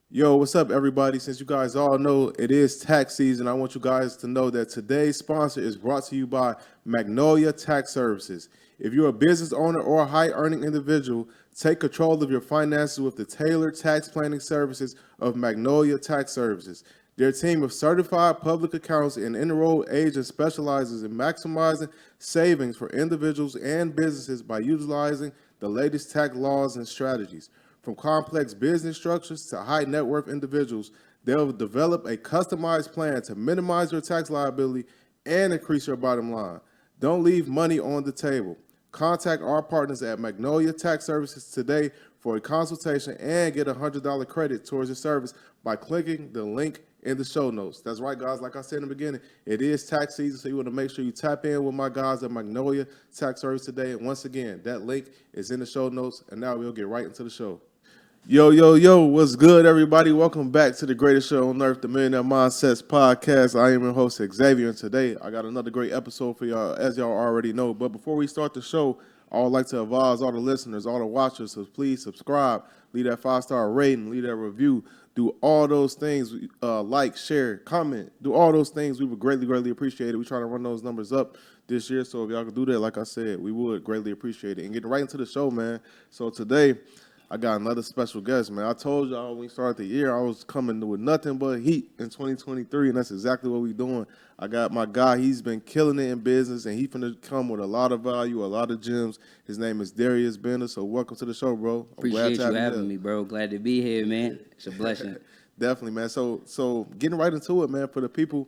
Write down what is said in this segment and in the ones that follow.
Yo, what's up, everybody? Since you guys all know it is tax season, I want you guys to know that today's sponsor is brought to you by Magnolia Tax Services. If you're a business owner or a high earning individual, take control of your finances with the tailored tax planning services of Magnolia Tax Services. Their team of certified public accountants and enrolled agents specializes in maximizing savings for individuals and businesses by utilizing the latest tax laws and strategies. From complex business structures to high net worth individuals, they'll develop a customized plan to minimize your tax liability and increase your bottom line. Don't leave money on the table. Contact our partners at Magnolia Tax Services today for a consultation and get a $100 credit towards your service by clicking the link in the show notes. That's right, guys. Like I said in the beginning, it is tax season, so you want to make sure you tap in with my guys at Magnolia Tax Service today. And once again, that link is in the show notes. And now we'll get right into the show. Yo, what's good, everybody? Welcome back to the greatest show on earth, the Millionaire Mindsets Podcast. I am your host, Xavier, and today I got another great episode for y'all, as y'all already know. But before we start the show, I would like to advise all the listeners, all the watchers, to please subscribe, leave that 5-star rating, leave that review, do all those things, like, share, comment, do all those things. We would greatly appreciate it. We're trying to run those numbers up this year, so if y'all could do that, like I said, we would greatly appreciate it. And getting right into the show, man. So today, I got another special guest, man. I told y'all when we started the year, I was coming with nothing but heat in 2023, and that's exactly what we doing. I got my guy. He's been killing it in business, and he's finna come with a lot of value, a lot of gems. His name is Darius Bender, so welcome to the show, bro. I'm glad Appreciate to you have you having here. me, bro. Glad to be here, man. It's a blessing. Definitely, man. So getting right into it, man, for the people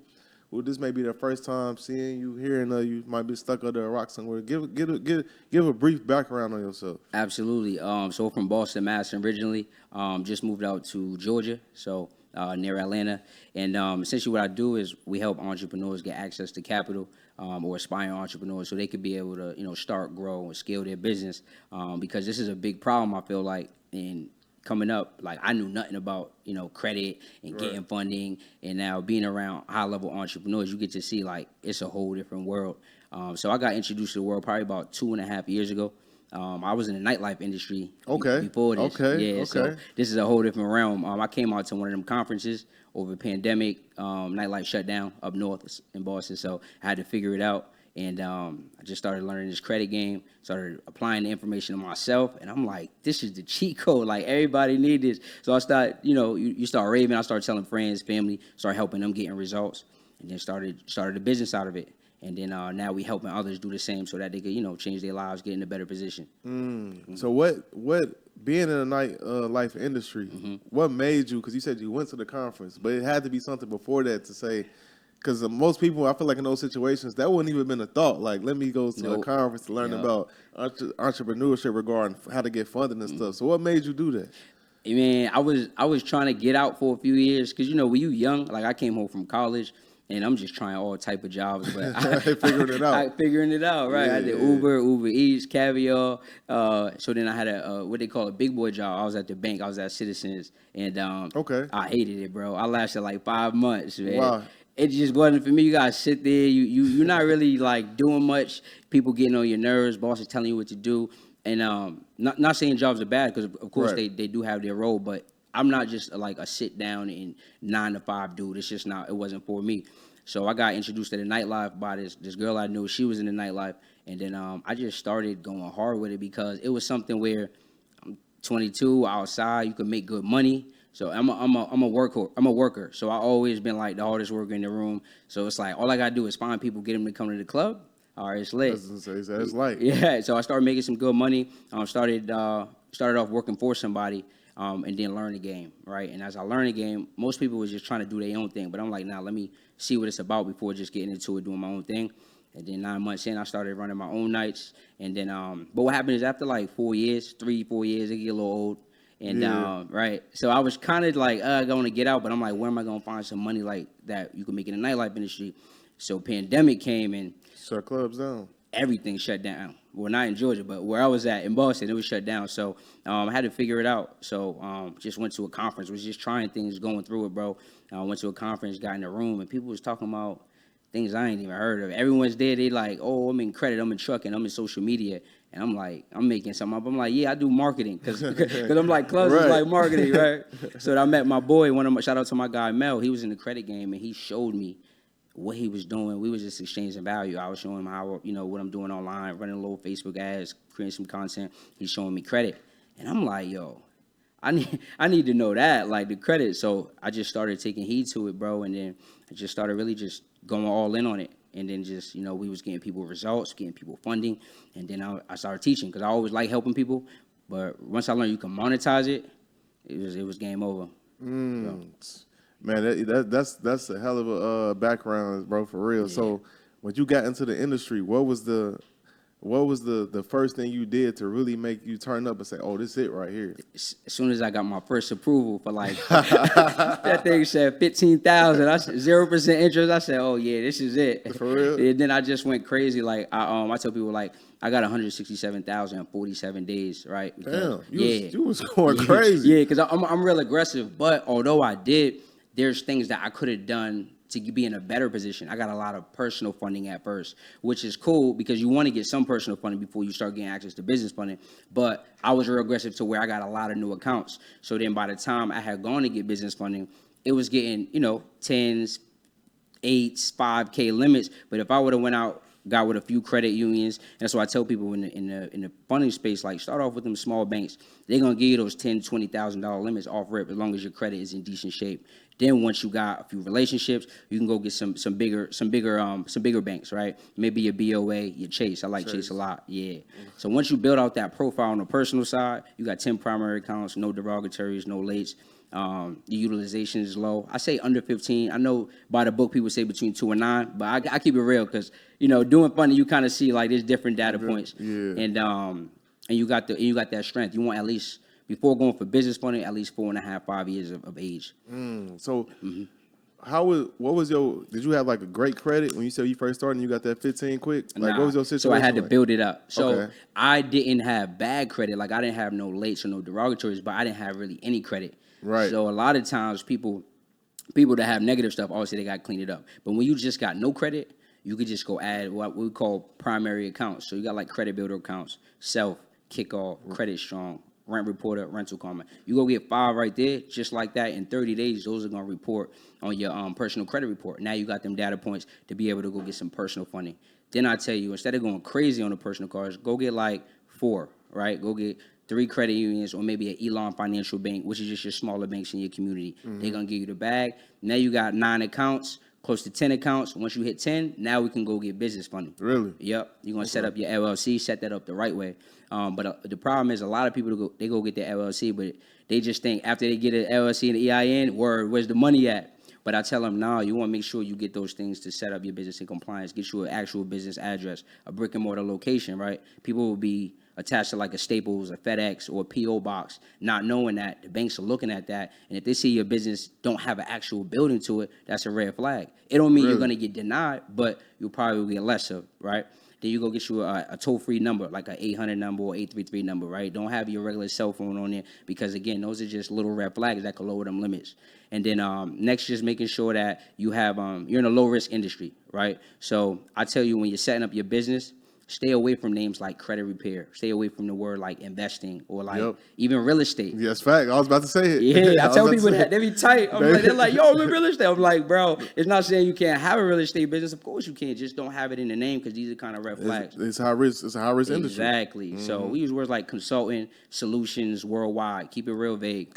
who this may be their first time seeing you, hearing you might be stuck under a rock somewhere. Give a brief background on yourself. Absolutely. So from Boston, Mass. Originally, just moved out to Georgia, so near Atlanta. And essentially, what I do is we help entrepreneurs get access to capital, or aspiring entrepreneurs, so they could be able to, start, grow, and scale their business. Because this is a big problem. I feel like in coming up, like I knew nothing about credit and getting funding, and now being around high level entrepreneurs, you get to see like it's a whole different world. So I got introduced to the world probably about 2.5 years ago. I was in the nightlife industry Okay. before this. Yeah, so Okay. this is a whole different realm. I came out to one of them conferences over the pandemic. Nightlife shut down up north in Boston, so I had to figure it out. And I just started learning this credit game, started applying the information to myself, and I'm like, this is the cheat code. Like, everybody need this. So I start, you start raving. I started telling friends, family, start helping them getting results, and then started the business out of it. And then now we helping others do the same so that they could, change their lives, get in a better position. So what being in the night life industry, what made you? Because you said you went to the conference, but it had to be something before that to say. Because most people, I feel like in those situations, that wouldn't even been a thought. Like, let me go to a Nope. conference to learn Yeah. about entrepreneurship regarding how to get funding and stuff. So what made you do that? I mean, I was trying to get out for a few years because when you young, like I came home from college and I'm just trying all type of jobs, but Figuring it out. figuring it out, right? I Yeah, did yeah. Uber Eats, Caviar. So then I had a what they call a big boy job. I was at the bank. I was at Citizens, and Okay. I hated it, bro. I lasted like 5 months, man. Wow. It just wasn't for me. You gotta sit there. You're not really like doing much. People getting on your nerves. Bosses telling you what to do. And not saying jobs are bad because of course Right. they do have their role, but I'm not just like a sit down and 9 to 5 dude. It's just not. It wasn't for me. So I got introduced to the nightlife by this girl I knew. She was in the nightlife, and then I just started going hard with it because it was something where 22 outside, you can make good money. So I'm a worker. I'm a worker. So I always been like the hardest worker in the room. So it's like all I gotta do is find people, get them to come to the club. All right, it's lit. It's like Yeah, so I started making some good money. Started off working for somebody, and then learn the game, right? And as I learned the game, most people was just trying to do their own thing, but I'm like, nah, let me see what it's about before just getting into it, doing my own thing. And then 9 months in, I started running my own nights. And then, but what happened is after like 4 years, 3, 4 years, it get a little old. And Yeah. right, so I was kind of like going to get out, but I'm like, where am I going to find some money like that you can make in the nightlife industry? So pandemic came and Shut clubs down. everything shut down. Well, not in Georgia, but where I was at in Boston, it was shut down. So I had to figure it out. So just went to a conference, was just trying things, going through it, bro. I went to a conference, got in a room, and people was talking about things I ain't even heard of. Everyone's there. They like, oh, I'm in credit, I'm in trucking, I'm in social media. And I'm like, I'm making something up. I'm like, yeah, I do marketing because I'm like, Clubs is Right. like marketing, right? So I met my boy, shout out to my guy Mel. He was in the credit game and he showed me what he was doing. We was just exchanging value. I was showing him how, what I'm doing online, running a little Facebook ads, creating some content. He's showing me credit. And I'm like, yo, I need to know that, like the credit. So I just started taking heed to it, bro. And then I just started really just going all in on it. And then just, we was getting people results, getting people funding. And then I started teaching because I always like helping people. But once I learned you can monetize it, it was game over. Man, that's a hell of a background, bro, for real. Yeah. So when you got into the industry, what was the first thing you did to really make you turn up and say, "Oh, this is it right here"? As soon as I got my first approval for like that thing said 15,000, I said 0% interest. I said, "Oh yeah, this is it." For real? And then I just went crazy. Like I tell people like I got 167,000 in 47 days, right? Damn, Because, you was going crazy. Yeah, because I'm real aggressive. But although I did, there's things that I could have done to be in a better position. I got a lot of personal funding at first, which is cool because you want to get some personal funding before you start getting access to business funding. But I was real aggressive to where I got a lot of new accounts. So then by the time I had gone to get business funding, it was getting, 10s, 8s, 5K limits. But if I would have went out, got with a few credit unions, and that's why I tell people in the funding space, like start off with them small banks. They're gonna give you those $10,000-$20,000 limits off rip as long as your credit is in decent shape. Then once you got a few relationships, you can go get some bigger banks, right? Maybe your BOA, your Chase. I like Chase a lot. Yeah. So once you build out that profile on the personal side, you got 10 primary accounts, no derogatories, no lates. The utilization is low. I say under 15. I know by the book people say between 2 and 9, but I keep it real because doing funding you kind of see like there's different data points. Yeah. And you got that strength. You want at least before going for business funding at least 4.5, 5 years of age. So, did you have like a great credit when you said you first started and you got that 15 quick? Like, what was your situation? So I had to like? build it up. So Okay. I didn't have bad credit. Like I didn't have no lates or no derogatories, but I didn't have really any credit. Right. So a lot of times people that have negative stuff, obviously they got to clean it up. But when you just got no credit, you could just go add what we call primary accounts. So you got like credit builder accounts, self, kickoff, credit strong, rent reporter, rental karma. You go get 5 right there, just like that. In 30 days, those are gonna report on your personal credit report. Now you got them data points to be able to go get some personal funding. Then I tell you, instead of going crazy on the personal cards, go get like 4, right? Go get 3 credit unions or maybe an Elon Financial Bank, which is just your smaller banks in your community. They're gonna give you the bag. Now you got 9 accounts, close to 10 accounts. Once you hit 10, now we can go get business funding. Really? Yep. You're gonna set up your LLC, set that up the right way. But the problem is a lot of people go get their LLC, but they just think after they get an LLC and an EIN, where's the money at? But I tell them, no, you want to make sure you get those things to set up your business in compliance, get you an actual business address, a brick and mortar location, right? People will be attached to like a Staples, a FedEx, or a P.O. box, not knowing that the banks are looking at that. And if they see your business don't have an actual building to it, that's a red flag. It don't mean you're going to get denied, but you'll probably get less of, right? Then you go get you a toll-free number, like a 800 number or 833 number, right? Don't have your regular cell phone on there because, again, those are just little red flags that could lower them limits. And then next, just making sure that you have you're in a low-risk industry, right? So I tell you, when you're setting up your business, stay away from names like credit repair. Stay away from the word like investing or like even real estate. Yes, fact. I was about to say it. Yeah, I tell people that. They be tight. They're like, yo, I'm in real estate. I'm like, bro, it's not saying you can't have a real estate business. Of course you can. Just don't have it in the name because these are kind of red flags. It's high risk. It's a high risk industry. Exactly. So we use words like consulting, solutions, worldwide. Keep it real vague.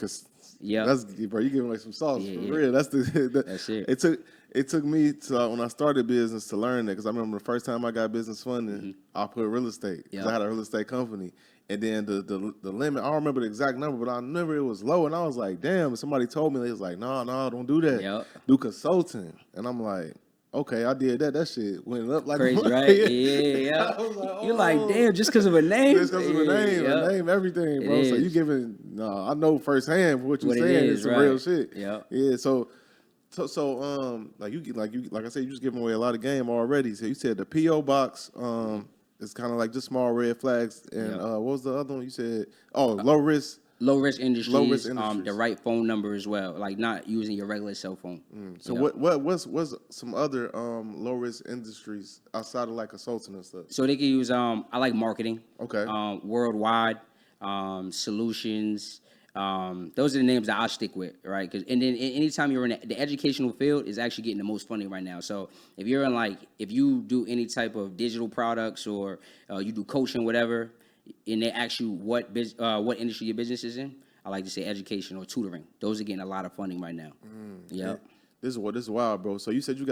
Yeah, that's bro. You giving like some sauce for real. That's that's it. It took me to when I started business to learn that because I remember the first time I got business funding, I put real estate because I had a real estate company, and then the limit I don't remember the exact number, but I remember it was low, and I was like, damn. Somebody told me they was like, no, don't do that. Do consulting, and I'm like, okay, I did that. That shit went up like crazy, right? Yeah. Like, you're like, damn, just because of a name. Just because of a name, everything, bro. So you giving? I know firsthand what you're saying is some real shit. Yeah. So like I said, you just giving away a lot of game already. So you said the P.O. box, it's kind of like just small red flags. And what was the other one you said? Oh, low risk. Low risk industries, Low risk the industries. right phone number as well, like not using your regular cell phone. So Yep. what's some other low risk industries outside of like consulting and stuff? So they can use I like marketing. Okay. Worldwide, solutions. Those are the names that I stick with, right? Because and then anytime you're in the educational field is actually getting the most funding right now. So if you're in if you do any type of digital products or you do coaching, whatever, and they ask you what industry your business is in, I like to say education or tutoring. Those are getting a lot of funding right now. Yeah. This is wild, bro. So you said you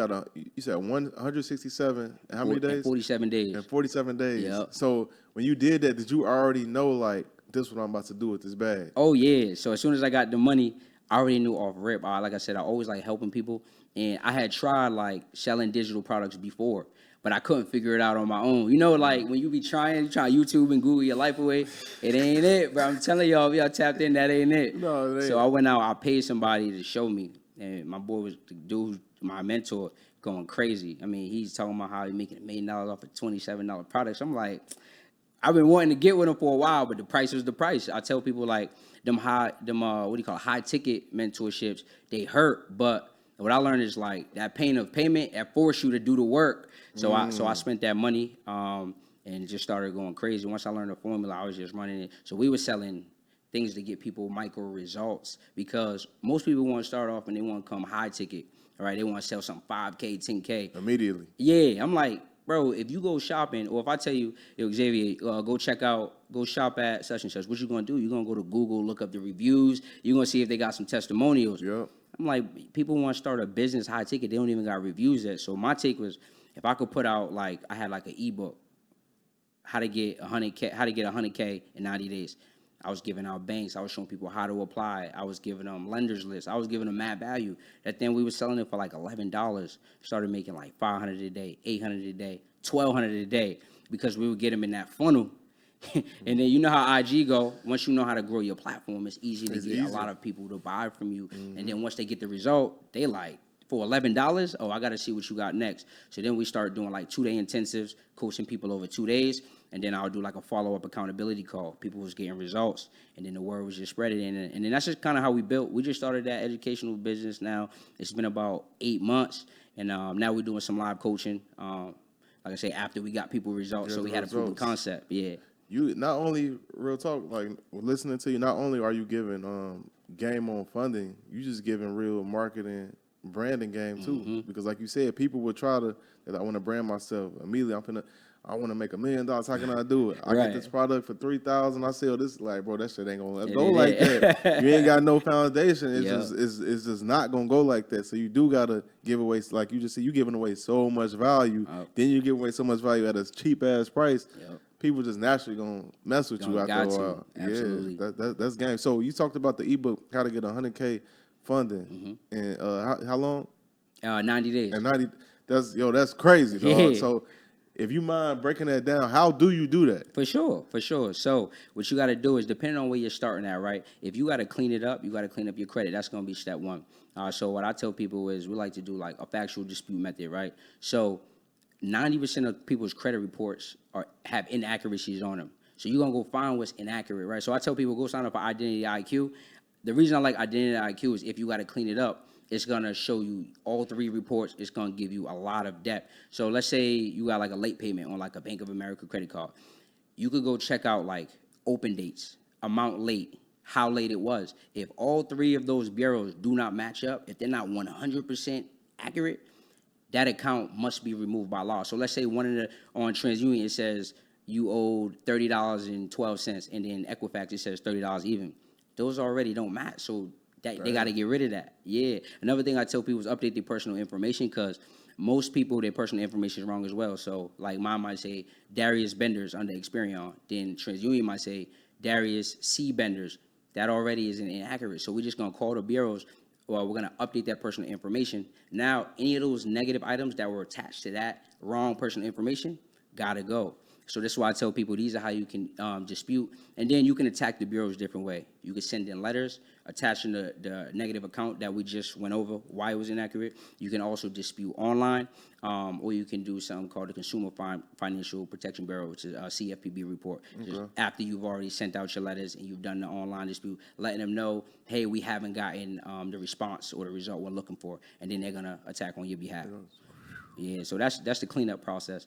said 167 and how many days? 47 days. And 47 days. Yep. So when you did that, did you already know like this is what I'm about to do with this bag? Oh yeah. So as soon as I got the money, I already knew off rip. Like I said, I always like helping people, and I had tried like selling digital products before, but I couldn't figure it out on my own. You know, like when you try YouTube and Google your life away, it ain't it. But I'm telling y'all, if y'all tapped in, that ain't it. No, it ain't. So I went out, I paid somebody to show me, and my boy was the dude, my mentor, going crazy. I mean, he's talking about how he's making $1 million off of $27 products. I'm like, I've been wanting to get with him for a while, but the price was the price. I tell people like high ticket mentorships, they hurt, but what I learned is like that pain of payment that forced you to do the work. So I spent that money and just started going crazy. Once I learned the formula, I was just running it. So we were selling things to get people micro results because most people want to start off and they want to come high ticket. All right, they want to sell some 5K, 10K Immediately. Yeah, I'm like, bro, if you go shopping, or if I tell you, yo, Xavier, go shop at such and such, what you gonna do? You're gonna go to Google, look up the reviews. You're gonna see if they got some testimonials. Yep. I'm like, people want to start a business high ticket, they don't even got reviews yet. So my take was, if I could put out like, I had like an ebook, how to get 100K in 90 days. I was giving out banks. I was showing people how to apply. I was giving them lenders lists. I was giving them mad value. That thing we were selling it for like $11. Started making like $500 a day, $800 a day, $1,200 a day because we would get them in that funnel. And then you know how IG go. Once you know how to grow your platform, it's easy to get a lot of people to buy from you. And then once they get the result, they like, for $11, oh, I got to see what you got next. So then we start doing like 2-day intensives, coaching people over 2 days. And then I'll do like a follow-up accountability call. People was getting results. And then the word was just spreading. And then that's just kind of how we built. We just started that educational business now. It's been about 8 months. And now we're doing some live coaching. Like I say, after we got people results. So we had a proven concept. Yeah. You not only, real talk, like listening to you, not only are you giving game on funding, you just giving real marketing branding game too, because like you said, people would try to. I want to brand myself immediately. I want to make $1 million. How can I do it? I get this product for $3,000. I sell this. Like, bro, that shit ain't gonna go like that. You ain't got no foundation. It's just not gonna go like that. So you do gotta give away, like you just said, you giving away so much value. Then you give away so much value at a cheap ass price. People just naturally gonna mess with you after a while. Absolutely. Yeah, that's game. So you talked about the ebook, how to get 100K funding, and how long? 90 days. And 90. That's crazy, dog. So if you mind breaking that down, how do you do that? For sure. So what you got to do is, depending on where you're starting at, right? If you got to clean it up, you got to clean up your credit. That's going to be step one. So what I tell people is we like to do like a factual dispute method, right? So 90% of people's credit reports have inaccuracies on them. So you're going to go find what's inaccurate, right? So I tell people, go sign up for Identity IQ. The reason I like Identity IQ is if you got to clean it up, it's going to show you all 3 reports. It's going to give you a lot of depth. So let's say you got like a late payment on like a Bank of America credit card. You could go check out like open dates, amount late, how late it was. If all 3 of those bureaus do not match up, if they're not 100% accurate, that account must be removed by law. So let's say on TransUnion, it says you owed $30.12, and then Equifax, it says $30 even. Those already don't match. So they got to get rid of that. Yeah. Another thing I tell people is update their personal information, because most people, their personal information is wrong as well. So like mine might say Darius Benders under Experian. Then TransUnion might say Darius C. Benders. That already is inaccurate. So we're just going to call the bureaus, or we're going to update that personal information. Now, any of those negative items that were attached to that wrong personal information got to go. So that's why I tell people these are how you can dispute, and then you can attack the bureaus different way. You can send in letters attaching the negative account that we just went over, why it was inaccurate. You can also dispute online, or you can do something called the Consumer Financial Protection Bureau, which is a CFPB report. Just after you've already sent out your letters and you've done the online dispute, letting them know, hey, we haven't gotten the response or the result we're looking for, and then they're gonna attack on your behalf. Yeah, so that's the cleanup process.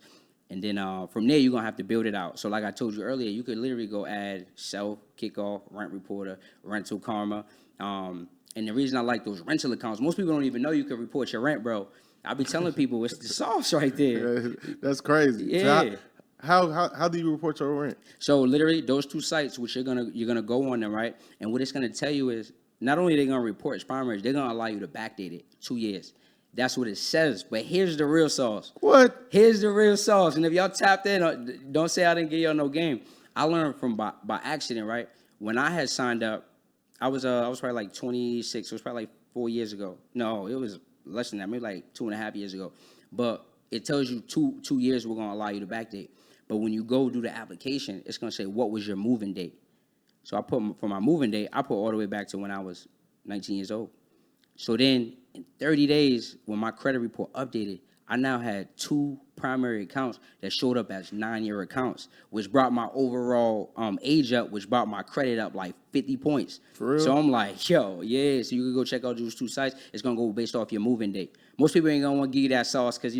And then from there, you're going to have to build it out. So like I told you earlier, you could literally go add Self, Kickoff, Rent Reporter, Rental Karma. And the reason I like those rental accounts, most people don't even know you can report your rent, bro. I be telling people it's the sauce right there. That's crazy. Yeah. So how do you report your rent? So literally those two sites, which you're gonna go on them, right? And what it's gonna tell you is not only they're gonna report its primary, they're gonna allow you to backdate it 2 years. That's what it says. But here's the real sauce. What? Here's the real sauce. And if y'all tapped in, don't say I didn't give y'all no game. I learned from by accident, right? When I had signed up, I was probably like 26. It was probably like 4 years ago. No, it was less than that, maybe like 2.5 years ago. But it tells you two years we're gonna allow you to backdate. But when you go do the application, it's gonna say what was your moving date. So I put for my moving date, I put all the way back to when I was 19 years old. So then in 30 days, when my credit report updated, I now had 2 primary accounts that showed up as 9-year accounts, which brought my overall age up, which brought my credit up like 50 points. For real? So I'm like, yo, yeah. So you can go check out those 2 sites. It's gonna go based off your moving date. Most people ain't gonna want to give you that sauce because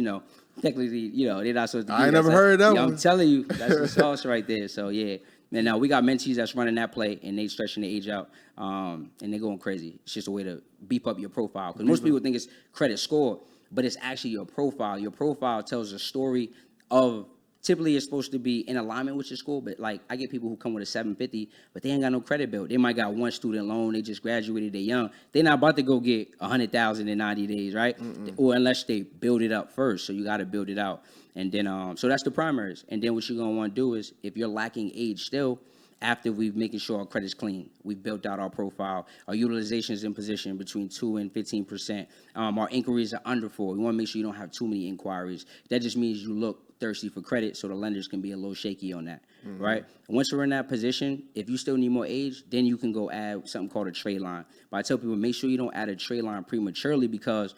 technically, they're not supposed to. I ain't never heard that yeah, one. I'm telling you, that's the sauce right there. So yeah. And now we got mentees that's running that play, and they stretching the age out, and they're going crazy. It's just a way to beef up your profile. Because most people think it's credit score, but it's actually your profile. Your profile tells a story of, typically it's supposed to be in alignment with your score, but like I get people who come with a 750, but they ain't got no credit built. They might got one student loan, they just graduated, they young. They're not about to go get 100,000 in 90 days, right? Or unless they build it up first, so you got to build it out. And then, so that's the primaries. And then what you're going to want to do is, if you're lacking age still, after we've making sure our credit's clean, we've built out our profile, our utilization is in position between 2 and 15%. Our inquiries are under 4. We want to make sure you don't have too many inquiries. That just means you look thirsty for credit, so the lenders can be a little shaky on that, right? Once we're in that position, if you still need more age, then you can go add something called a trade line. But I tell people, make sure you don't add a trade line prematurely, because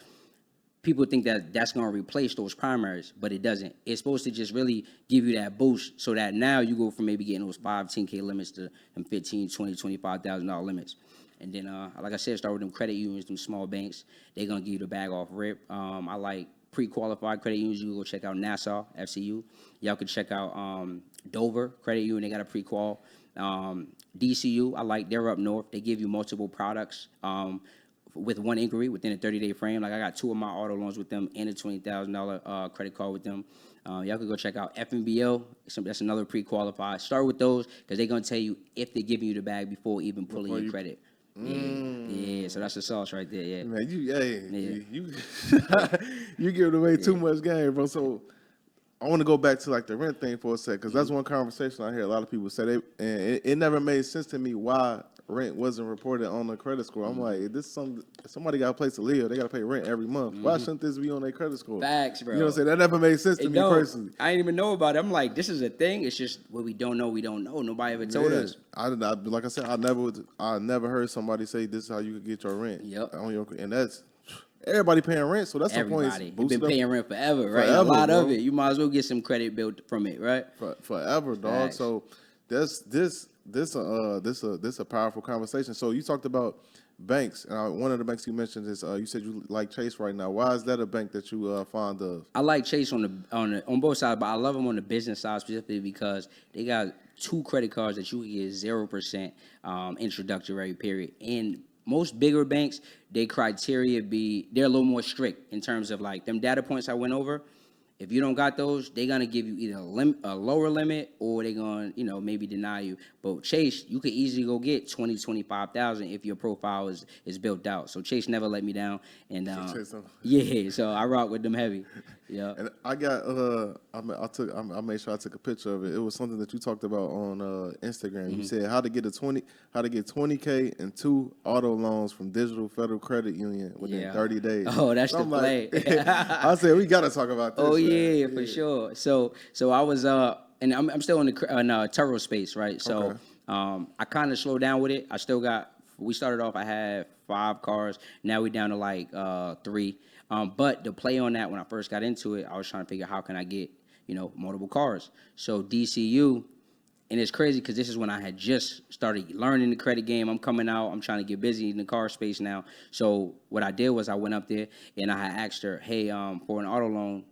people think that that's going to replace those primaries, but it doesn't. It's supposed to just really give you that boost so that now you go from maybe getting those 5, 10K limits to them 15, 20, $25,000 limits. And then, like I said, start with them credit unions, them small banks. They're going to give you the bag off rip. I like pre-qualified credit unions. You can go check out Nassau, FCU. Y'all can check out Dover Credit Union. They got a pre-qual. DCU, I like. They're up north. They give you multiple products. With one inquiry within a 30-day frame. Like I got 2 of my auto loans with them and a $20,000 credit card with them. Y'all can go check out FNBO. That's another pre-qualified. Start with those because they're going to tell you if they're giving you the bag before even pulling your credit. Yeah, so that's the sauce right there, yeah. Man, you giving away too much game, bro. So I want to go back to like the rent thing for a sec, because that's one conversation I hear a lot of people say. And it never made sense to me why rent wasn't reported on the credit score. I'm like, somebody got a place to live. They got to pay rent every month. Why shouldn't this be on their credit score? Facts, bro. You know what I'm saying? That never made sense to me personally. I didn't even know about it. I'm like, this is a thing. It's just what we don't know. Nobody ever told us. Like I said, I never heard somebody say this is how you could get your rent. Yep. And that's everybody paying rent, so that's the point. Everybody. You've been paying rent forever, right? A lot of it. You might as well get some credit built from it, right? Forever, dog. Facts. So this a powerful conversation. So you talked about banks, and one of the banks you mentioned is you said you like Chase right now. Why is that a bank that you fond of? I like Chase on both sides, but I love them on the business side specifically because they got 2 credit cards that you can get 0% introductory period. And most bigger banks, their criteria they're a little more strict in terms of like them data points I went over. If you don't got those, they're going to give you either a lower limit or they're going to, maybe deny you. But Chase, you could easily go get 20, 25,000 if your profile is built out. So Chase never let me down. And yeah, so I rock with them heavy. Yeah. And I got I made sure I took a picture of it. It was something that you talked about on Instagram. You said how to get 20K and 2 auto loans from Digital Federal Credit Union within 30 days. Oh, that's the play. I said we got to talk about this. Oh yeah, for sure. So I was and I'm still in the Turo space, right? So Okay. I kind of slowed down with it. I still got. We started off. I had 5 cars. Now we down to like 3. But the play on that when I first got into it, I was trying to figure how can I get multiple cars. So DCU. And it's crazy because this is when I had just started learning the credit game. I'm coming out. I'm trying to get busy in the car space now. So what I did was I went up there and I had asked her, hey, for an auto loan,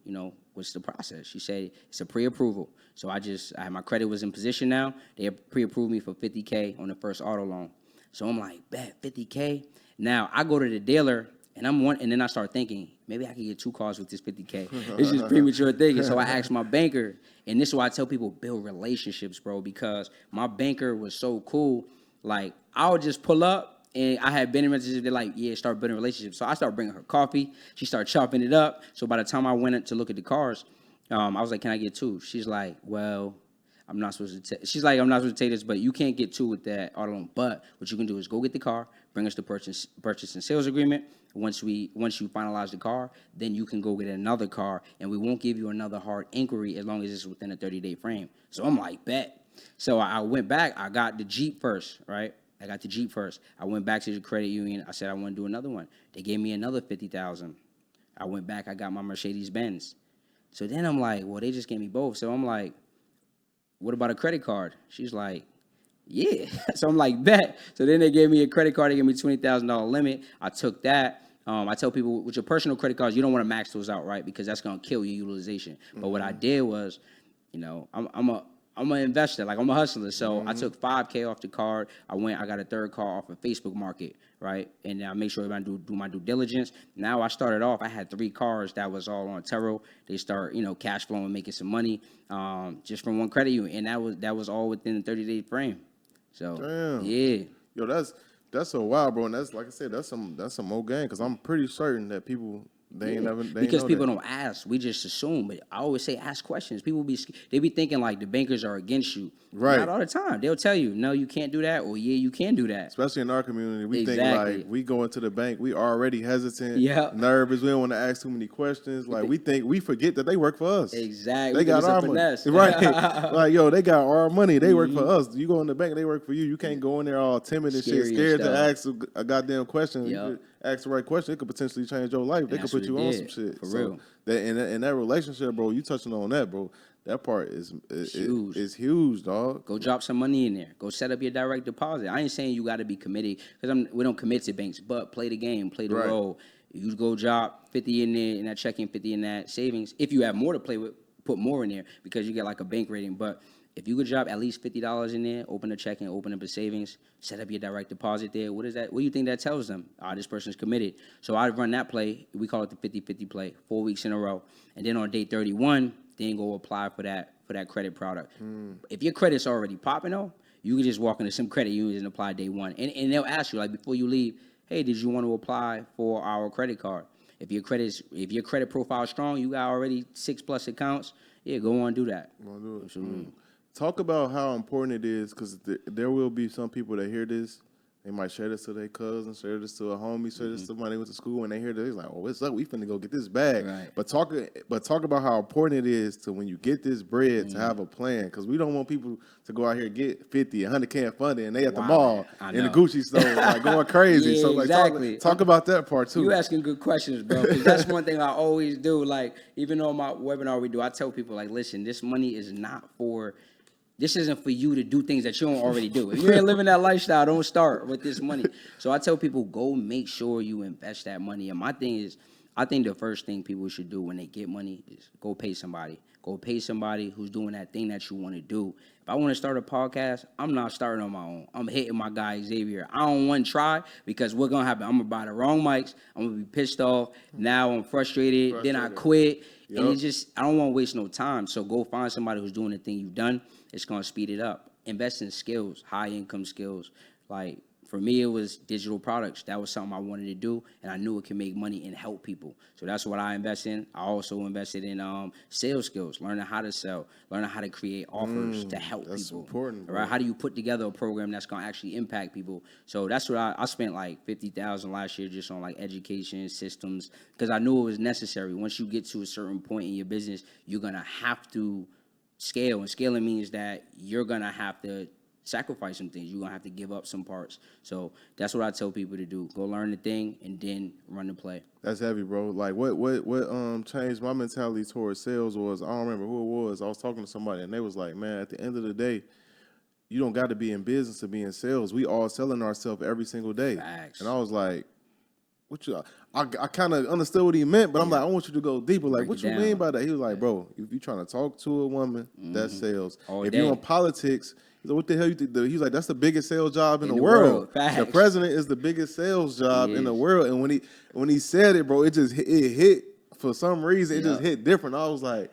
what's the process? She said it's a pre-approval. So my credit was in position now. They pre-approved me for $50K on the first auto loan. So I'm like, bet $50K. Now I go to the dealer and then I start thinking, maybe I could get 2 cars with this $50K. It's just premature thinking. So I asked my banker, and this is why I tell people build relationships, bro, because my banker was so cool. Like, I would just pull up, and I had been in relationships. They're like, yeah, start building relationships. So I started bringing her coffee. She started chopping it up. So by the time I went to look at the cars, I was like, can I get 2? She's like, well, I'm not supposed to take. She's like, I'm not supposed to take this, but you can't get 2 with that auto loan. But what you can do is go get the car, bring us the purchase and sales agreement. Once you finalize the car, then you can go get another car, and we won't give you another hard inquiry as long as it's within a 30-day frame. So I'm like, bet. So I went back. I got the Jeep first, right? I got the Jeep first. I went back to the credit union. I said I want to do another one. They gave me another $50,000. I went back. I got my Mercedes Benz. So then I'm like, well, they just gave me both. So I'm like, what about a credit card? She's like, yeah. So I'm like, bet. So then they gave me a credit card. They gave me $20,000 limit. I took that. I tell people with your personal credit cards, you don't want to max those out, right? Because that's going to kill your utilization. But what I did was, I'm an investor, like I'm a hustler. So I took $5K off the card. I got a third car off of Facebook Market, right? And I make sure I do my due diligence. Now I started off, I had 3 cars that was all on Turo. They start, cash flowing, making some money just from one credit union. And that was all within the 30-day frame. So, Damn. yeah. Yo, that's so wild, bro. And that's like I said, that's some old game because I'm pretty certain that people they ain't Because know people that. don't ask, we just assume. But I always say ask questions. People they be thinking like the bankers are against you. Right. Not all the time. They'll tell you, no, you can't do that, or yeah, you can do that. Especially in our community, we think Exactly. like we go into the bank, we already hesitant, Yeah. nervous. We don't want to ask too many questions. Like we forget that they work for us. Exactly. They got It's a our money, finesse. right? Like yo, they got our money. They work for us. You go in the bank, they work for you. You can't go in there all timid and Scary shit, and scared to stuff. ask a goddamn question. Yep. You could ask the right question. It could potentially change your life. They could that's put what you it on did, some shit. for So real. that in that relationship, bro, you touching on that, bro. That part is Huge. It's huge, dog. Go drop some money in there. Go set up your direct deposit. I ain't saying you got to be committed because we don't commit to banks, but play the game, play the Right. role. You go drop 50 in there in that checking, 50 in that savings. If you have more to play with, put more in there because you get like a bank rating. But if you could drop at least $50 in there, open a checking, open up a savings, set up your direct deposit there. What is that? What do you think that tells them? This person's committed. So I run that play. We call it the 50-50 play, 4 weeks in a row. And then on day 31, then go apply for that credit product. If your credit's already popping though, you can just walk into some credit unions and apply day 1. And they'll ask you, like before you leave, hey, did you want to apply for our credit card? If your credit profile is strong, you got already 6+ accounts, yeah, go on and do that. Wanna do it? Absolutely. Talk about how important it is, because there will be some people that hear this. They might share this to their cousin, share this to a homie, share this to somebody who went to school, and they hear this, they're like, "Oh, what's up? We finna go get this bag." Right. But talk about how important it is to when you get this bread to have a plan, because we don't want people to go out here and get 50, 100K in funding, and they at the Wow. mall I in the know. Gucci store like going crazy. Yeah, So like exactly. talk about that part too. You asking good questions, bro. 'Cause that's one thing I always do. Like, even though my webinar we do, I tell people, like, listen, this money is not for. This isn't for you to do things that you don't already do. If you ain't living that lifestyle, don't start with this money. So I tell people, go make sure you invest that money. And my thing is, I think the first thing people should do when they get money is go pay somebody. Go pay somebody who's doing that thing that you want to do. If I want to start a podcast, I'm not starting on my own. I'm hitting my guy Xavier. I don't want to try because what's going to happen? I'm going to buy the wrong mics. I'm going to be pissed off. Now I'm frustrated. Then I quit. And it's just, I don't want to waste no time. So go find somebody who's doing the thing you've done. It's going to speed it up. Invest in skills, high income skills. Like, for me, it was digital products. That was something I wanted to do, and I knew it could make money and help people. So that's what I invest in. I also invested in sales skills, learning how to sell, learning how to create offers to help that's people. important, bro. Right? How do you put together a program that's going to actually impact people? So that's what I spent like $50,000 last year just on like education systems because I knew it was necessary. Once you get to a certain point in your business, you're going to have to scale, and scaling means that you're gonna have to sacrifice some things. You're gonna have to give up some parts. So that's what I tell people to do. Go learn the thing and then run the play. That's heavy, bro. Like what changed my mentality towards sales was, I don't remember who it was. I was talking to somebody and they was like, man, at the end of the day, you don't got to be in business to be in sales. We all selling ourselves every single day. Facts. And I was like, what you? I kind of understood what he meant, but I'm like, I want you to go deeper. Like, Break what it you down. mean by that? He was like, bro, if you trying to talk to a woman, that's sales. All If day. you're in politics, he's like, what the hell you think? He was like, that's the biggest sales job in the the world. world. Facts. The president is the biggest sales job He in the is. world. And when he said it, bro, it hit for some reason. It just Yeah. hit different. I was like,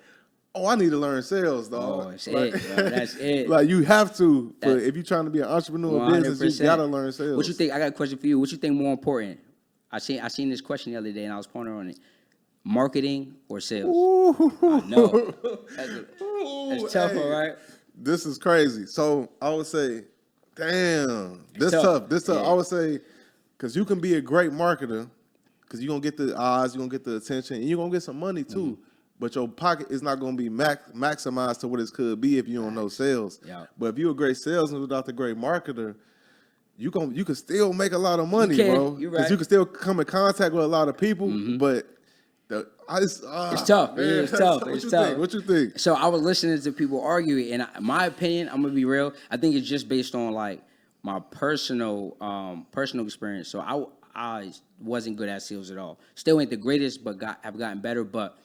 oh, I need to learn sales, dog. Oh, it's it, bro. That's it. Like you have to, but That's- if you're trying to be an entrepreneur in business, you 100%. gotta learn sales. What you think? I got a question for you. What you think more important? I seen this question the other day and I was pondering on it. Marketing or sales? I know. That's tough, hey, right? This is crazy. So I would say, damn, this tough. tough. This tough. Yeah. I would say, because you can be a great marketer, because you're gonna get the eyes, you're gonna get the attention, and you're gonna get some money too. Mm-hmm. But your pocket is not gonna be maximized to what it could be if you don't know sales. Yeah. But if you're a great salesman without the great marketer, you can still make a lot of money, can. bro. You're Because right. you can still come in contact with a lot of people, but It's tough. man, It's tough. What It's you tough. think? What you think? So I was listening to people argue it, and my opinion, I'm gonna be real. I think it's just based on like my personal experience. So I wasn't good at sales at all. Still ain't the greatest, but have gotten better. But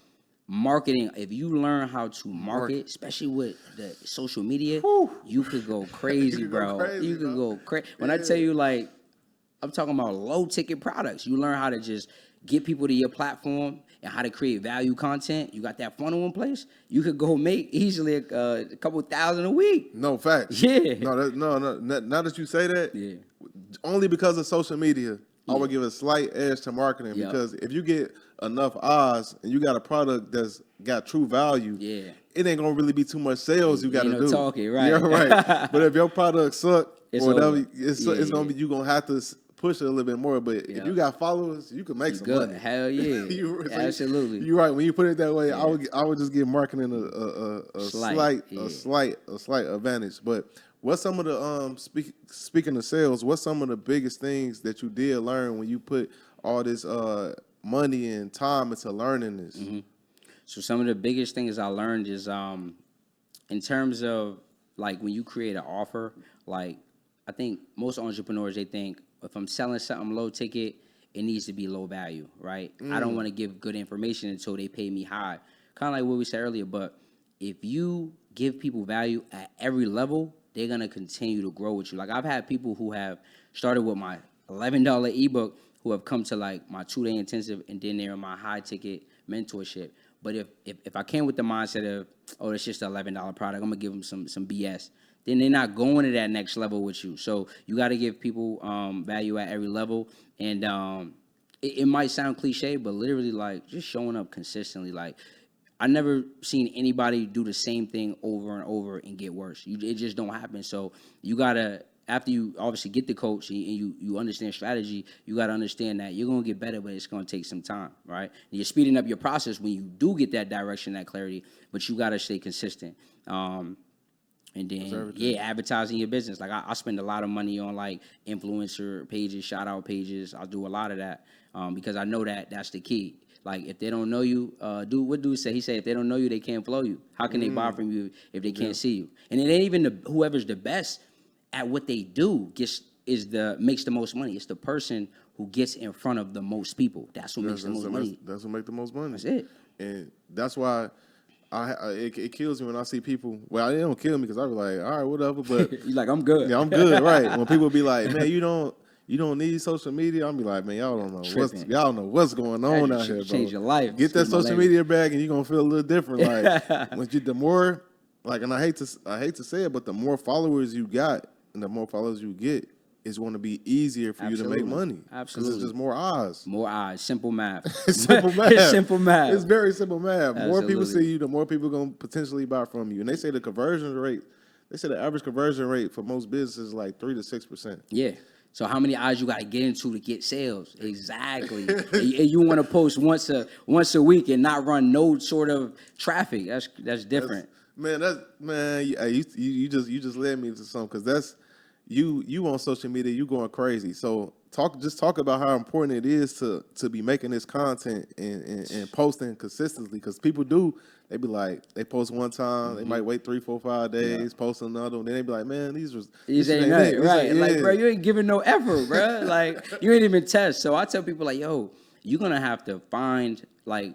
marketing, if you learn how to market, especially with the social media, you could go crazy, You could go bro. crazy, You could bro. go crazy. When I tell you, like, I'm talking about low ticket products. You learn how to just get people to your platform and how to create value content. You got that funnel in place. You could go make easily a couple thousand a week. No facts. Yeah. No. Now that you say that, Yeah. only because of social media, I would give a slight edge to marketing Yeah. because if you get enough eyes and you got a product that's got true value, Yeah. it ain't gonna really be too much sales you got to Ain't no do. talking, right. Yeah, right. But if your product suck It's or whatever, over. it's Yeah, gonna be you gonna have to push it a little bit more. But Yeah. if you got followers, you can make some Good. money. Hell yeah. So Absolutely. You're right. When you put it that way, I would just give marketing a Slight, slight advantage. But what's some of the speaking of sales, what's some of the biggest things that you did learn when you put all this money and time into learning this? Mm-hmm. So some of the biggest things I learned is in terms of like when you create an offer, like I think most entrepreneurs, they think if I'm selling something low ticket, it needs to be low value, right? I don't want to give good information until they pay me high. Kind of like what we said earlier, but if you give people value at every level, they're going to continue to grow with you. Like I've had people who have started with my $11 ebook who have come to like my 2-day intensive and then they're in my high ticket mentorship. But if I came with the mindset of, oh, it's just an $11 product, I'm gonna give them some BS, then they're not going to that next level with you. So you got to give people value at every level. And it might sound cliche, but literally like just showing up consistently. Like I never seen anybody do the same thing over and over and get worse. It just don't happen. So you gotta, after you obviously get the coach and you understand strategy, you got to understand that you're going to get better, but it's going to take some time, right? And you're speeding up your process when you do get that direction, that clarity, but you got to stay consistent. And then, advertising your business. Like I spend a lot of money on like influencer pages, shout out pages. I'll do a lot of that because I know that that's the key. Like if they don't know you, what dude say? He said if they don't know you, they can't flow you. How can they buy from you if they can't see you? And it ain't even whoever's the best at what they do makes the most money. It's the person who gets in front of the most people. That's what makes the most money. That's what makes the most money. That's it. And that's why it kills me when I see people. Well, it don't kill me because I be like, all right, whatever. But You're like, I'm good. yeah, I'm good, right? When people be like, man, you don't need social media. I'm be like, man, y'all don't know what's going on out here, bro. Change your life. Get that Excuse my social language. media bag, and you're gonna feel a little different. Like the more, like, and I hate to say it, but the more followers you got, and the more followers you get, it's going to be easier for you to make money. Absolutely. Because it's just more eyes. More eyes. Simple math. It's simple math. It's simple math. It's very simple math. More people Absolutely. see you, the more people going to potentially buy from you. And they say the average conversion rate for most businesses is like 3 to 6%. Yeah. So how many eyes you got to get into to get sales? Exactly. and you want to post once a week and not run no sort of traffic. That's different. Man, you just led me to something because that's you on social media, you going crazy. So talk about how important it is to be making this content and posting consistently because people they be like they post one time, they might wait 3, 4, 5 days, post another one, then they be like, man, These this ain't ain't nothing, it. right? Like, yeah. bro, you ain't giving no effort, bro. Like, you ain't even test. So I tell people, like, yo, you're gonna have to find, like,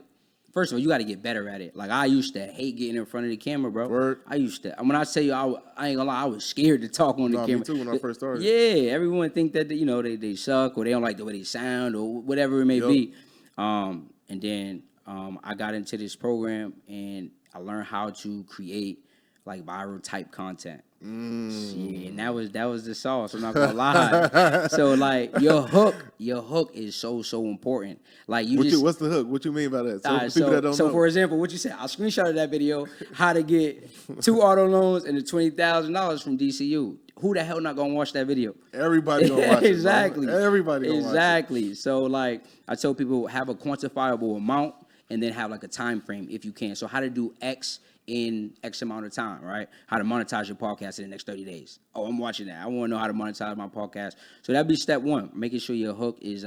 first of all, you got to get better at it. Like, I used to hate getting in front of the camera, bro. Word. I used to. When I tell you, I ain't gonna lie, I was scared to talk on the camera. Me too when I first started. Yeah, everyone think that they suck or they don't like the way they sound or whatever it may be. And then I got into this program and I learned how to create like viral type content. Yeah, and that was the sauce. I'm not gonna lie. So like your hook is so important. Like what's the hook? What you mean by that? So for people that don't know. For example, what you said, I screenshotted that video. How to get 2 auto loans and the $20,000 from DCU. Who the hell not gonna watch that video? Everybody gonna watch it. Exactly. Everybody gonna watch it. Exactly. So like I tell people, have a quantifiable amount and then have like a time frame if you can. So how to do X in X amount of time, right? How to monetize your podcast in the next 30 days. Oh, I'm watching that. I want to know how to monetize my podcast. So that'd be step one, making sure your hook is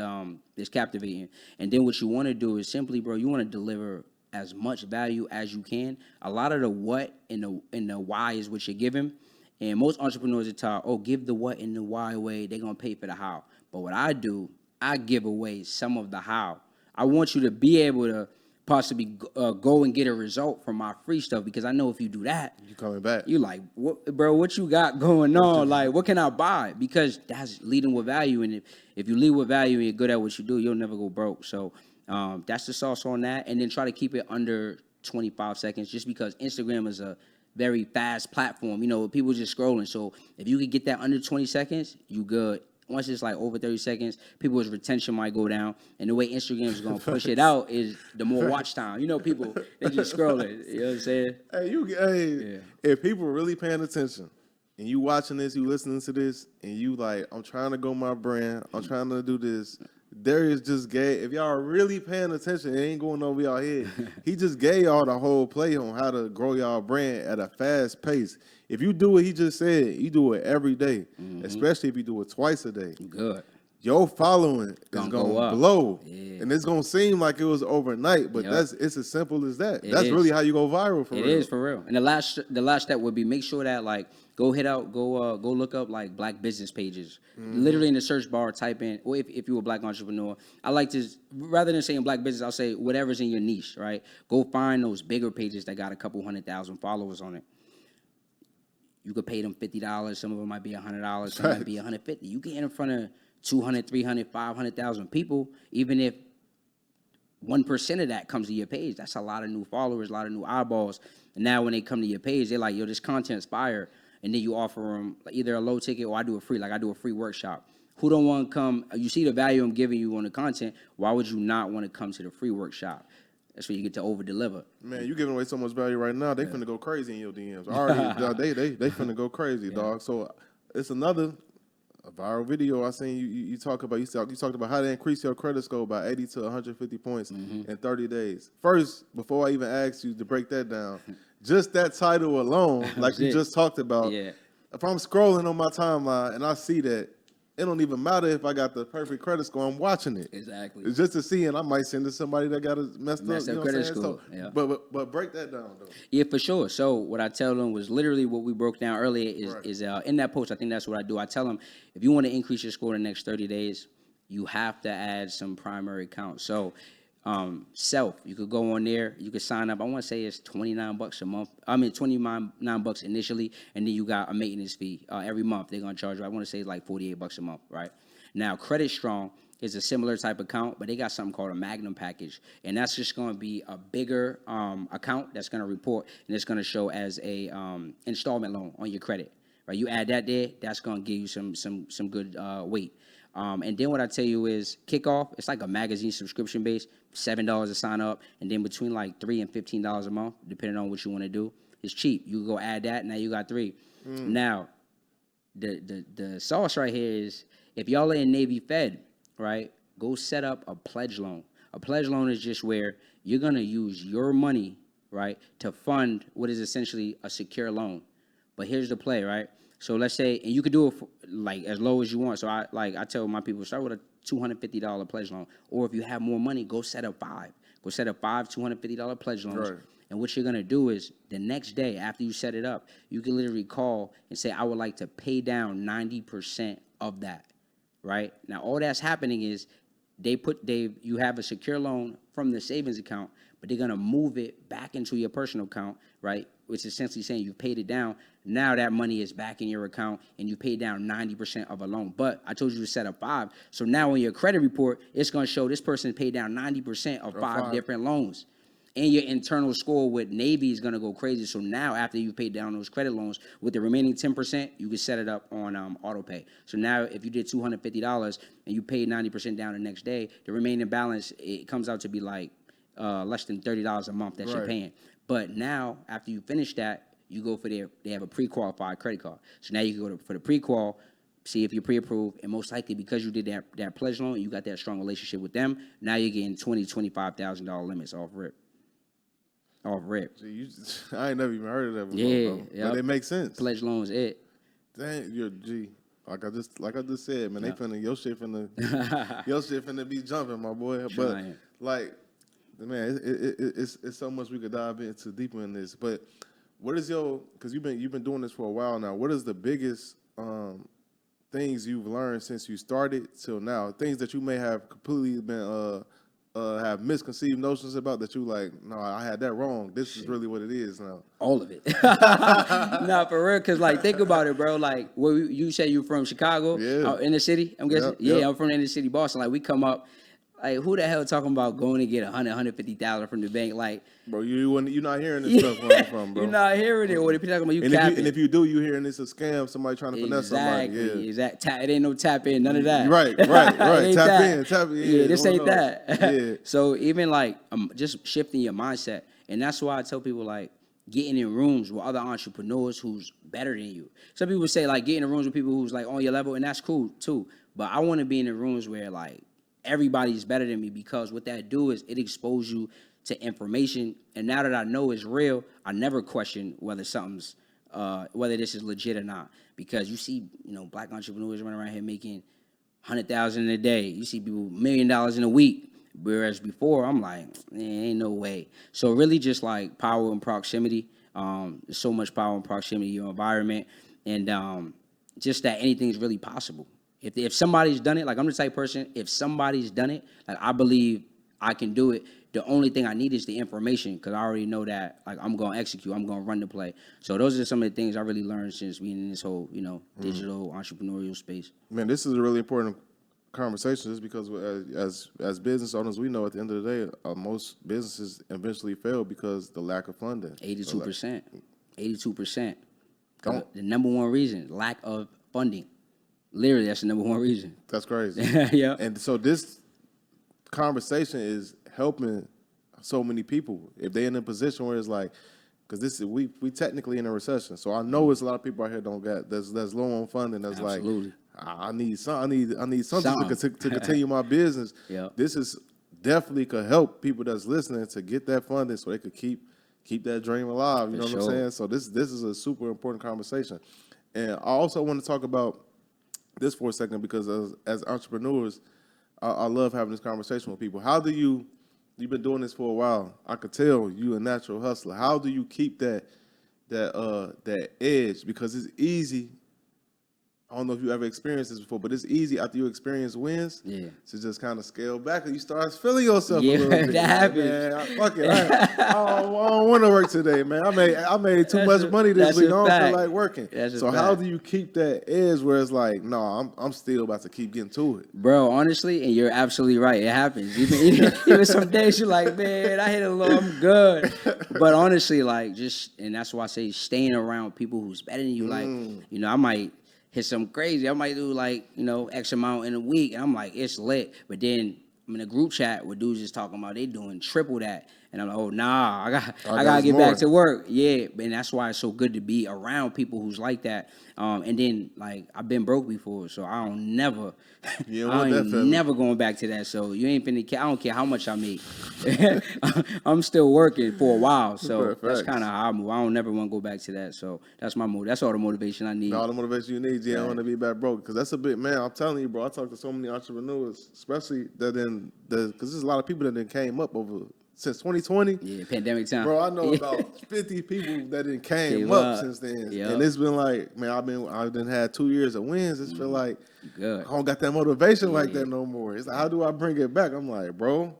captivating. And then what you want to do is simply, bro, you want to deliver as much value as you can. A lot of the what and the why is what you're giving. And most entrepreneurs are taught, oh, give the what and the why away. They're going to pay for the how. But what I do, I give away some of the how. I want you to be able to possibly go and get a result from my free stuff because I know if you do that, you coming back. You like, what, bro? What you got going on? Like, what can I buy? Because that's leading with value, and if you lead with value and you're good at what you do, you'll never go broke. So that's the sauce on that, and then try to keep it under 25 seconds, just because Instagram is a very fast platform. You know, people just scrolling. So if you could get that under 20 seconds, you good. Once it's like over 30 seconds, people's retention might go down. And the way Instagram is going to push it out is the more watch time. You know, people, they just scrolling. You know what I'm saying? If people are really paying attention and you watching this, you listening to this, and you like, I'm trying to grow my brand, I'm trying to do this, Darius just gave, if y'all are really paying attention, it ain't going over y'all head. He just gave y'all the whole play on how to grow y'all brand at a fast pace. If you do what he just said, you do it every day, especially if you do it twice a day. Good. Your following is going to blow. Yeah. And it's going to seem like it was overnight, but it's as simple as that. That's really how you go viral for real. It is for real. And the last step would be make sure that like go look up like black business pages. Literally in the search bar, type in, or if you're a black entrepreneur, I like to, rather than saying black business, I'll say whatever's in your niche, right? Go find those bigger pages that got a couple 100,000 followers on it. You could pay them $50. Some of them might be $100. Some might be $150. You get in front of 200, 300, 500,000 people, even if 1% of that comes to your page, that's a lot of new followers, a lot of new eyeballs. And now when they come to your page, they're like, yo, this content's fire. And then you offer them either a low ticket or I do a free workshop. Who don't want to come? You see the value I'm giving you on the content. Why would you not want to come to the free workshop? That's where you get to over-deliver. Man, you giving away so much value right now. They finna go crazy in your DMs. Already, they finna go crazy, dog. So it's a viral video I seen you talk about. You talked about how to increase your credit score by 80 to 150 points in 30 days. First, before I even asked you to break that down, just that title alone, like you just talked about. Yeah. If I'm scrolling on my timeline and I see that, it don't even matter if I got the perfect credit score. I'm watching it. Exactly. It's just to see, and I might send it to somebody that got a messed up credit score. So, yeah. But break that down though. Yeah, for sure. So what I tell them was literally what we broke down earlier is in that post. I think that's what I do. I tell them if you want to increase your score in the next 30 days, you have to add some primary count. So self, you could go on there, you could sign up. I want to say it's $29 a month. I mean, $29 initially, and then you got a maintenance fee every month. They're gonna charge you. I want to say like $48 a month, right? Now, Credit Strong is a similar type account, but they got something called a Magnum package, and that's just going to be a bigger account that's going to report, and it's going to show as a installment loan on your credit, right? You add that there, that's going to give you some good weight. And then what I tell you is Kickoff. It's like a magazine subscription base, $7 to sign up, and then between like $3 and $15 a month, depending on what you want to do. It's cheap. You can go add that. Now you got 3. Now, the sauce right here is if y'all are in Navy Fed, right? Go set up a pledge loan. A pledge loan is just where you're gonna use your money, right, to fund what is essentially a secure loan. But here's the play, right? So let's say, and you could do it for, like as low as you want. So I tell my people, start with a $250 pledge loan, or if you have more money, go set up five. Go set up five $250 pledge loans. Right. And what you're gonna do is the next day after you set it up, you can literally call and say, I would like to pay down 90% of that. Right now, all that's happening is you have a secure loan from the savings account, but they're gonna move it back into your personal account, right? Which is essentially saying you paid it down. Now that money is back in your account, and you paid down 90% of a loan. But I told you to set up five, so now on your credit report, it's gonna show this person paid down 90% of five different loans. And your internal score with Navy is gonna go crazy. So now, after you paid down those credit loans, with the remaining 10%, you can set it up on auto pay. So now, if you did $250 and you paid 90% down the next day, the remaining balance, it comes out to be like less than $30 a month that you're paying. But now, after you finish that, you go for they have a pre-qualified credit card. So now you can go for the pre-qual, see if you're pre-approved, and most likely because you did that pledge loan, you got that strong relationship with them. Now you're getting $25,000 limits off rip. Gee, I ain't never even heard of that before. Yeah, bro. But it makes sense. Pledge loans, it. Dang, you're a G. Like I just said, man, they finna your shit finna be jumping, my boy. Sure But like, man, it's so much we could dive into deeper in this. But what is because you've been doing this for a while now. What is the biggest things you've learned since you started till now? Things that you may have completely been have misconceived notions about that you like, no, I had that wrong. This is really what it is now. All of it. Nah, for real, because, like, think about it, bro. Like, you say you're from Chicago, in the city, I'm guessing? Yep. I'm from the inner city, Boston. Like, we come up, like, who the hell talking about going to get $150,000 from the bank? Like, bro, you're not hearing this stuff where I'm from, bro. You're not hearing it. Or they talking about and if you do, you hearing it's a scam, somebody trying to finesse somebody. Yeah. Exactly. It ain't no tap in, none of that. Right. Tap in. Yeah, this ain't that. Yeah. So even like just shifting your mindset, and that's why I tell people like getting in rooms with other entrepreneurs who's better than you. Some people say like getting in rooms with people who's like on your level, and that's cool too. But I want to be in the rooms where like everybody's better than me, because what that do is it expose you to information. And now that I know it's real, I never question whether something's whether this is legit or not. Because you see, black entrepreneurs running around here making $100,000 in a day. You see people $1 million in a week. Whereas before, I'm like, ain't no way. So really just like power and proximity. There's so much power and proximity in your environment. And just that anything's really possible. If somebody's done it, like I'm the type of person, if somebody's done it, like I believe I can do it. The only thing I need is the information, because I already know that like I'm going to execute, I'm going to run the play. So those are some of the things I really learned since being in this whole, digital entrepreneurial space. Man, this is a really important conversation, just because as business owners, we know at the end of the day, most businesses eventually fail because the lack of funding. 82%. 82%. The number one reason, lack of funding. Literally, that's the number one reason. That's crazy. Yeah. And so this conversation is helping so many people if they're in a position where it's like, because we technically in a recession. So I know it's a lot of people out here that's low on funding. That's Absolutely. Like, I need something to continue my business. Yep. This is definitely could help people that's listening to get that funding so they could keep that dream alive. You know what I'm saying? So this is a super important conversation. And I also want to talk about this for a second, because as entrepreneurs, I love having this conversation with people. How do you've been doing this for a while? I could tell you a natural hustler. How do you keep that edge? Because it's easy. I don't know if you ever experienced this before, but it's easy after you experience wins to just kind of scale back, and you start feeling yourself a little bit. That happens. Man, fuck it. I don't want to work today, man. I made too much money this week. I don't feel like working. So how do you keep that edge where it's like, no, I'm still about to keep getting to it? Bro, honestly, and you're absolutely right. It happens. Even some days you're like, man, I hit a low, I'm good. But honestly, like and that's why I say staying around people who's better than you. Like, I might hit some crazy. I might do like, X amount in a week. And I'm like, it's lit. But then I'm in a group chat where dudes just talking about they doing triple that. and I'm like, oh nah, I got gotta this get more. back to work. Yeah, and that's why it's so good to be around people who's like that. And then like I've been broke before, so I don't never, You don't I want that ain't feeling. never going back to that. So you ain't finna. I don't care how much I make. I'm still working for a while, so that's Facts. kind of how I move. I don't never want to go back to that. So that's my move. That's all the motivation I need. All the motivation you need, yeah, I want to be back broke. Because that's a bit, man, I'm telling you, bro, I talk to so many entrepreneurs, especially because there's a lot of people that then came up over since 2020. Yeah, pandemic time. Bro, I know Yeah. about 50 people that then came Came up up. since then. Yep. And it's been like, man, I've been had 2 years of wins. It's feel like Good. I don't got that motivation like Yeah. that no more. It's like, how do I bring it back? I'm like, bro,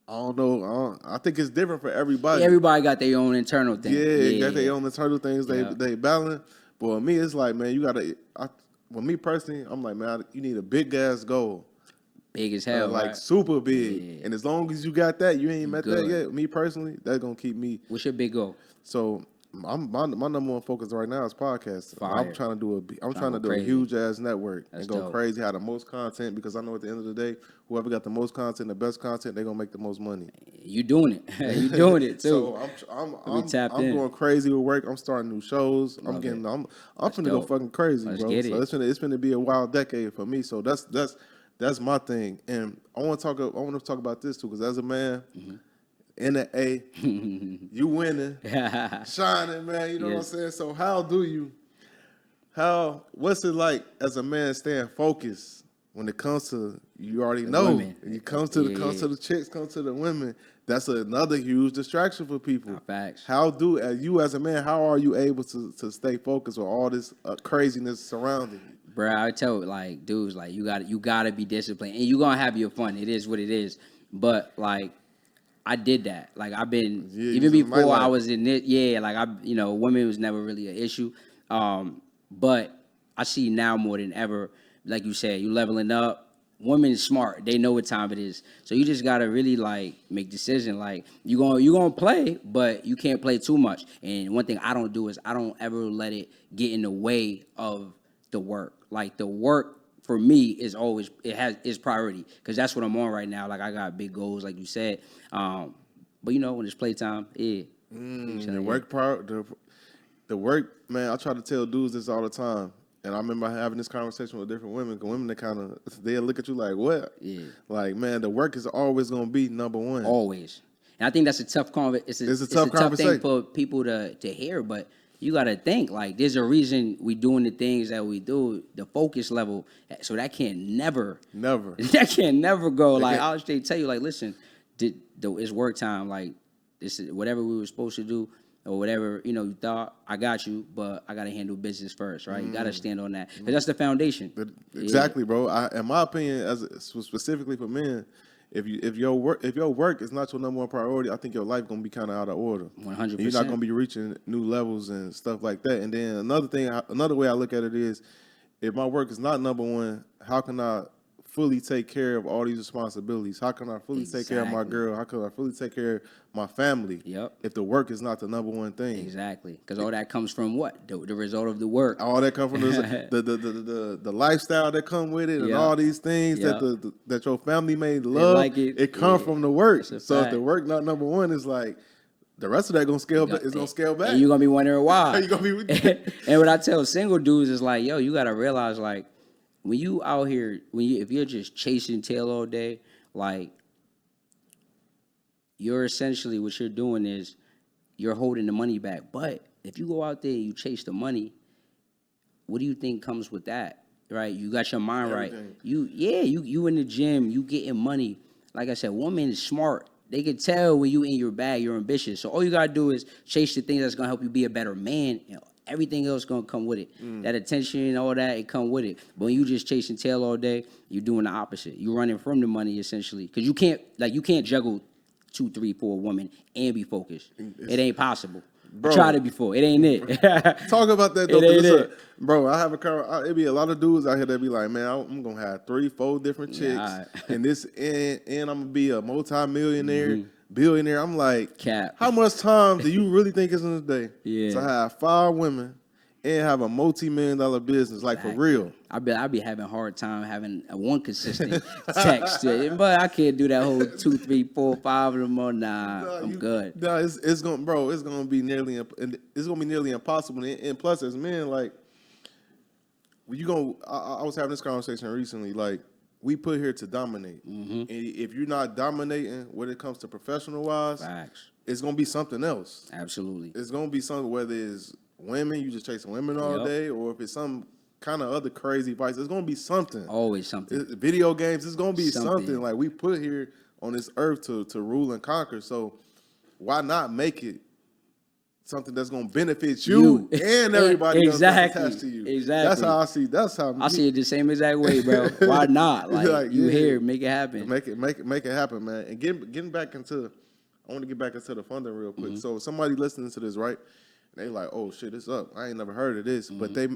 I don't know. I think it's different for everybody. Everybody got their own internal thing. Yeah, got their own internal things Yeah. they balance. But with me, it's like, man, you gotta. With me personally, I'm like, man, you need a big ass goal, Big as hell, like right? super big. Yeah. And as long as you got that, you ain't met that Good. yet. Me personally, that's gonna keep me. What's your big goal? So my number one focus right now is podcasting. Fire. I'm trying to do go a crazy. huge ass network That's and go dope. crazy. Have the most content because I know at the end of the day, whoever got the most content, the best content, they're gonna make the most money. You doing it? You doing it too? So I'm tapped in. going crazy with work. I'm starting new shows. I'm finna go dope. fucking crazy, Let's bro. get So it. it's finna be a wild decade for me. So that's my thing. And I want to talk about this too, because as a man Mm-hmm. in the A, you winning, shining, man. You know what I'm Yes. saying? So what's it like as a man staying focused when it comes to, you already know, women. it comes to the chicks, comes to the women. That's another huge distraction for people. Nah, facts. How do you as a man? How are you able to stay focused with all this craziness surrounding you? Bro, I tell like dudes like you gotta be disciplined and you gonna have your fun. It is what it is. But like I did that. Like I've been Yeah, even you was a before I nightlife. was in it. Yeah, like women was never really an issue. But I see now more than ever. Like you said, you leveling up. Women is smart. They know what time it is. So you just gotta really like make decision. Like you gonna play, but you can't play too much. And one thing I don't do is I don't ever let it get in the way of the work. Like the work for me is always is priority because that's what I'm on right now. Like I got big goals, like you said. But when it's playtime, yeah. The work, man. I try to tell dudes this all the time, and I remember having this conversation with different women. Because women, they look at you like, what? Yeah. Like, man, the work is always gonna be number one. Always. And I think that's a tough It's a tough conversation thing for people to hear, but you got to think like there's a reason we doing the things that we do, the focus level. So that can never go. Like I'll straight tell you, like, listen, it's work time. Like this is whatever we were supposed to do or whatever, you thought, I got you, but I got to handle business first, right? You got to stand on that because that's the foundation. Exactly, bro. In my opinion, specifically for men, if your work is not your number one priority, I think your life gonna be kind of out of order. 100%. You're not gonna be reaching new levels and stuff like that. And then another way I look at it is, if my work is not number one, how can I fully take care of all these responsibilities? How can I fully take care of my Exactly. girl? How can I fully take care of my family? Yep. If the work is not the number one thing. Exactly, because all that comes from what? The result of the work. All that comes from the lifestyle that come with it, and Yeah. all these things Yeah. that your family may love. like it. It comes Yeah. from the work. That's a So if fact. the work not number one, it's like the rest of that gonna scale back. It's gonna scale back. And you're going to be wondering why. You gonna be And what I tell single dudes is like, yo, you got to realize, like, when you out here, if you're just chasing tail all day, like, you're essentially, what you're doing is you're holding the money back. But if you go out there and you chase the money, what do you think comes with that? Right? You got your mind Everything. right. You in the gym, you getting money. Like I said, woman is smart. They can tell when you in your bag, you're ambitious. So all you gotta do is chase the things that's gonna help you be a better man. Everything else gonna come with it. That attention and all that, it come with it. But when you just chasing tail all day, you're doing the opposite. You're running from the money essentially. Cause you can't juggle 2, 3, 4 women and be focused. It ain't possible. Bro. I tried it before. It ain't it. Talk about that though. It ain't 'Cause it. bro, I have it be a lot of dudes out here that be like, man, I'm gonna have 3, 4 different chicks, Yeah, and I'm gonna be a multi-millionaire, billionaire. I'm like, Cap. how much time do you really think is in a day? Yeah. So I have 5 women, and have a multi-million-dollar business, like for real. I be having a hard time having one consistent text, but I can't do that whole 2, 3, 4, 5 of them. I'm good. No, it's gonna be nearly impossible. And plus, as men, like, when you go, I was having this conversation recently. Like, we put here to dominate, and if you're not dominating when it comes to professional wise, Facts. it's gonna be something else. Absolutely. It's gonna be something, whether it's women, you just chasing women all day, or if it's some kind of other crazy vice, it's gonna be something. Always something. Video games, it's gonna be something. Like, we put here on this earth to rule and conquer. So why not make it something that's gonna benefit you and everybody else that's attached to you? Exactly. That's how I see. I see it the same exact way, bro. Why not? Like you here, make it happen. Make it happen, man. And getting back into, I want to get back into the funding real quick. So somebody listening to this, right? And they like, oh shit, it's up. I ain't never heard of this, but they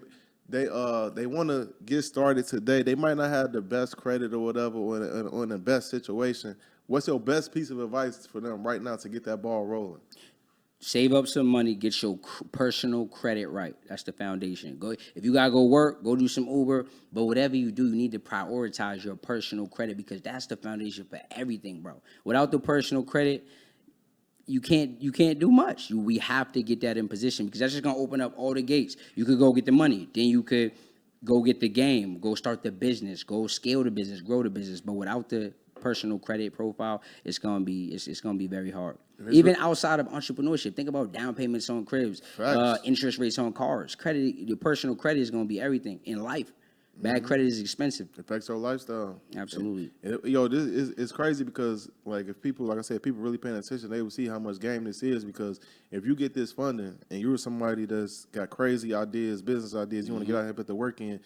want to get started today. They might not have the best credit or whatever, or in the best situation. What's your best piece of advice for them right now to get that ball rolling? Save up some money, get your personal credit right. That's the foundation. Go if you gotta go work, go do some Uber. But whatever you do, you need to prioritize your personal credit because that's the foundation for everything, bro. Without the personal credit, you can't do much. We have to get that in position because that's just gonna open up all the gates. You could go get the money, then you could go get the game, go start the business, go scale the business, grow the business. But without the personal credit profile, it's gonna be very hard. Even outside of entrepreneurship, think about down payments on cribs, interest rates on cars. Credit, your personal credit is gonna be everything in life. Bad credit is expensive. It affects your lifestyle. Absolutely. This is crazy because, like, if people, like I said, people really paying attention, they will see how much game this is. Because if you get this funding and you're somebody that's got crazy ideas, business ideas, you want to get out here and put the work in,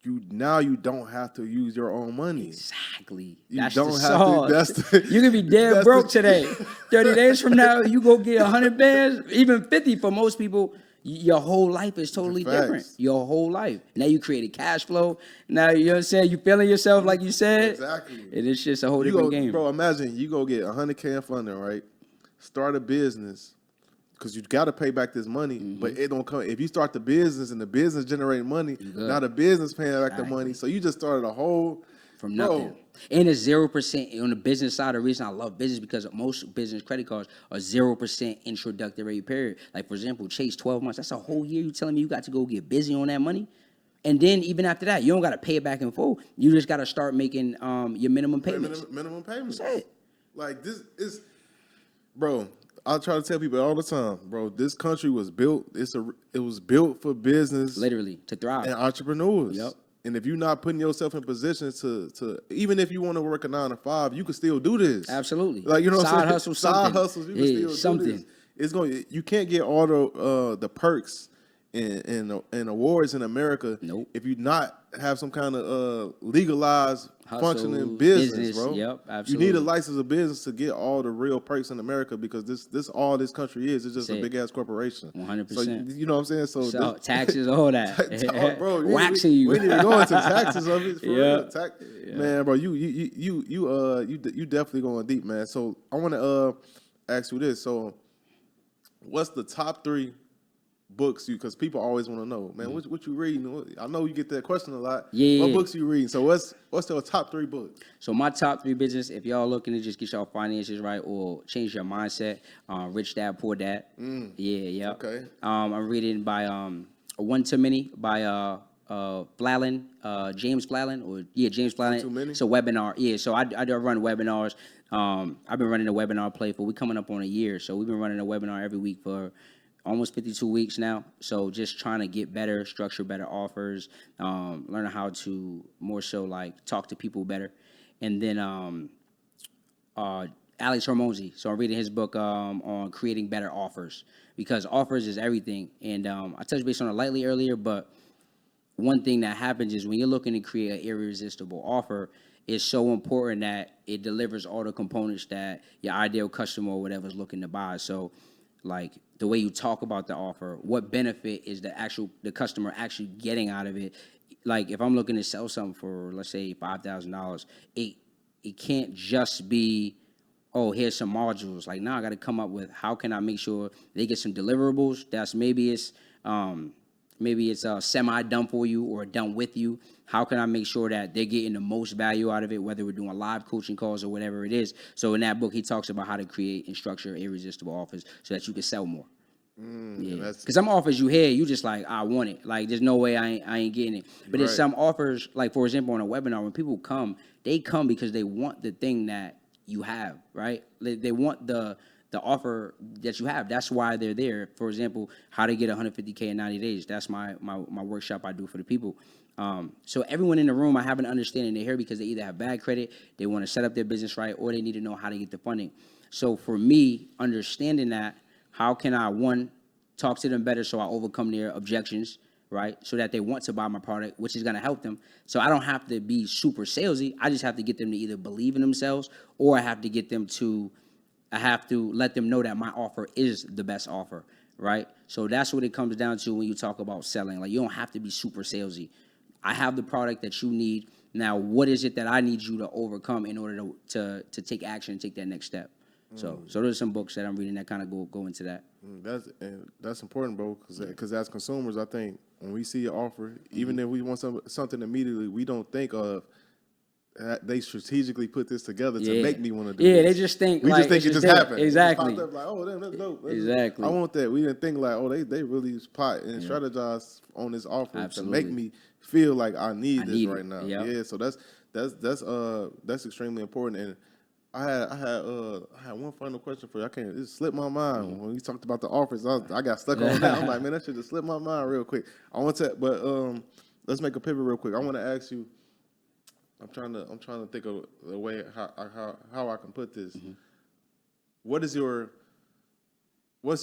you don't have to use your own money. Exactly. You don't have to. You can be dead broke today. 30 days from now, you go get 100 bands, even 50 for most people. Your whole life is totally different. Your whole life. Now you created cash flow. Now, you know what I'm saying? You feeling yourself like you said. Exactly. And it's just a whole different game. Bro, imagine you go get $100K in funding, right? Start a business. Because you got to pay back this money, but it don't come. If you start the business and the business generating money, now the business paying back the money. So you just started a whole from nothing. And it's 0% on the business side. The reason I love business because most business credit cards are 0% introductory period. Like, for example, Chase 12 months. That's a whole year. You telling me you got to go get busy on that money? And then even after that, you don't got to pay it back in full. You just got to start making your minimum payments. Minimum payments. That's it. Like, this is, bro. I try to tell people all the time, bro. This country was built. It was built for business, literally, to thrive and entrepreneurs. Yep. And if you're not putting yourself in position to even if you want to work a 9 to 5, you can still do this. Absolutely. Like, you know, side hustle, side hustles, you can still do this. It's going. You can't get all the perks and awards in America if you not have some kind of legalized functioning business, bro. Yep, absolutely. You need a license of business to get all the real perks in America because this all this country is. It's just a big ass corporation. 100%. So you know what I'm saying? So taxes, all that. Bro, waxing you. We need to go into taxes of it. For real. Man, bro, you definitely going deep, man. So I want to ask you this. So what's the top 3 books because people always want to know, man, what you reading? I know you get that question a lot. What books you reading? So what's your top 3 books? So my top 3 business, if y'all looking to just get y'all finances right or change your mindset, Rich Dad Poor Dad. Yeah. Okay. I'm reading by One Too Many by Flallen, James Flallen, James Flallen. Too Many? It's a webinar. Yeah, so I run webinars. I've been running a webinar play for, we coming up on a year. So we've been running a webinar every week for almost 52 weeks now. So just trying to get better, structure better offers, learning how to more so like talk to people better. And then Alex Hormozy. So I'm reading his book on creating better offers because offers is everything. And I touched base on it lightly earlier, but one thing that happens is when you're looking to create an irresistible offer, it's so important that it delivers all the components that your ideal customer or whatever is looking to buy. So like the way you talk about the offer, what benefit is the customer actually getting out of it? Like if I'm looking to sell something for, let's say, $5,000, it can't just be, oh, here's some modules. Like now I got to come up with how can I make sure they get some deliverables. That's maybe it's maybe it's semi-done for you or done with you. How can I make sure that they're getting the most value out of it, whether we're doing live coaching calls or whatever it is? So in that book, he talks about how to create and structure irresistible offers so that you can sell more. Yeah, because some offers you hear, you just like, I want it. Like, there's no way I ain't getting it. But there's some offers, like, for example, on a webinar, when people come, they come because they want the thing that you have, right? They want the offer that you have. That's why they're there. For example, how to get 150K in 90 days. That's my workshop I do for the people. So everyone in the room, I have an understanding. They're here because they either have bad credit, they want to set up their business right, or they need to know how to get the funding. So for me, understanding that, how can I, one, talk to them better so I overcome their objections, right? So that they want to buy my product, which is going to help them. So I don't have to be super salesy. I just have to get them to either believe in themselves, or I have to let them know that my offer is the best offer, right? So that's what it comes down to when you talk about selling. Like, you don't have to be super salesy. I have the product that you need. Now, what is it that I need you to overcome in order to take action and take that next step? So those are some books that I'm reading that kind of go into that. That's important, bro, because as consumers, I think when we see an offer, even if we want something immediately, we don't think of they strategically put this together to make me want to do this. Yeah, they just think we like just think it just happened. Exactly. It just popped up like, oh, damn, that's dope. Exactly. I want that. We didn't think like, oh, they really plot and strategize on this offer to make me feel like I need this right now. Yep. Yeah, so that's extremely important. And I had one final question for you. It slipped my mind when we talked about the offers. I got stuck on that. I'm like, man, that should just slip my mind real quick. Let's make a pivot real quick. I want to ask you. I'm trying to think of the way how I can put this. Mm-hmm. What's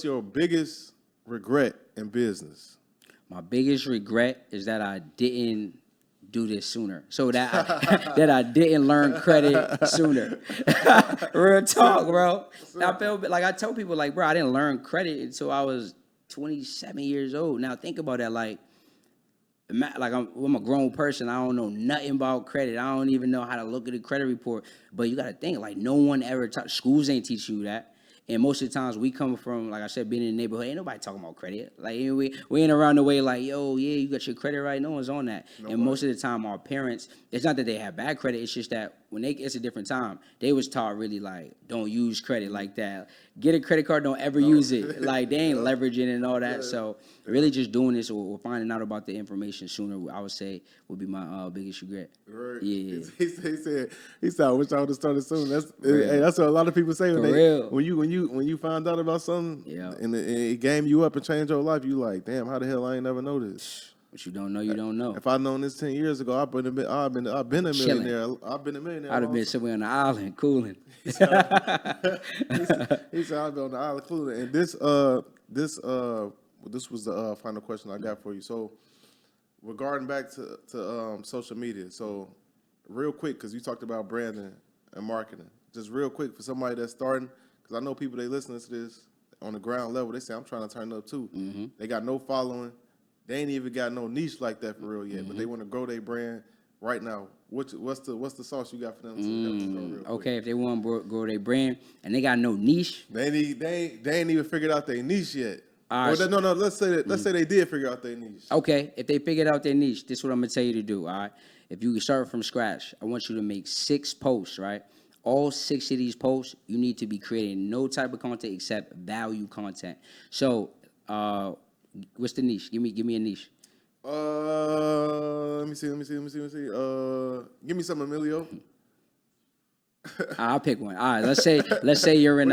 your biggest regret in business? My biggest regret is that I didn't do this sooner. So that I didn't learn credit sooner. Real talk, bro. I feel like I tell people, like, bro, I didn't learn credit until I was 27 years old. Now think about that, like I'm a grown person. I don't know nothing about credit. I don't even know how to look at a credit report. But you got to think, like, no one ever schools ain't teach you that. And most of the times we come from, like I said, being in the neighborhood, ain't nobody talking about credit. Like, we ain't around the way like, yo, yeah, you got your credit right. No one's on that. Nobody. And most of the time our parents, it's not that they have bad credit. It's just that it's a different time. They was taught really like, don't use credit like that. Get a credit card, don't ever use it. Like, they ain't leveraging and all that. Yeah. So really just doing this or finding out about the information sooner, I would say, would be my biggest regret. Right. Yeah. He said, I wish I would have started soon. That's what a lot of people say when you find out about something and it game you up and change your life, you like, damn, how the hell I ain't never know this? What you don't know, you don't know. If I'd known this 10 years ago, I've been a millionaire. I've been a millionaire. I'd have been somewhere on the island cooling. He said I'd be on the island cooling. And this was the final question I got for you. So, regarding back to social media. So, real quick, because you talked about branding and marketing. Just real quick for somebody that's starting, because I know people, they listening to this on the ground level, they say, I'm trying to turn up too. Mm-hmm. They got no following. They ain't even got no niche like that for real yet, but they want to grow their brand right now. What's the sauce you got for them to help them grow real quick? Okay, if they want to grow their brand and they got no niche. They ain't even figured out their niche yet. Let's say they did figure out their niche. Okay, if they figured out their niche, this is what I'm going to tell you to do, all right? If you start from scratch, I want you to make 6 posts, right? All 6 of these posts, you need to be creating no type of content except value content. So, what's the niche? Give me a niche. Let me see. Give me some Emilio. I'll pick one. All right, let's say you're in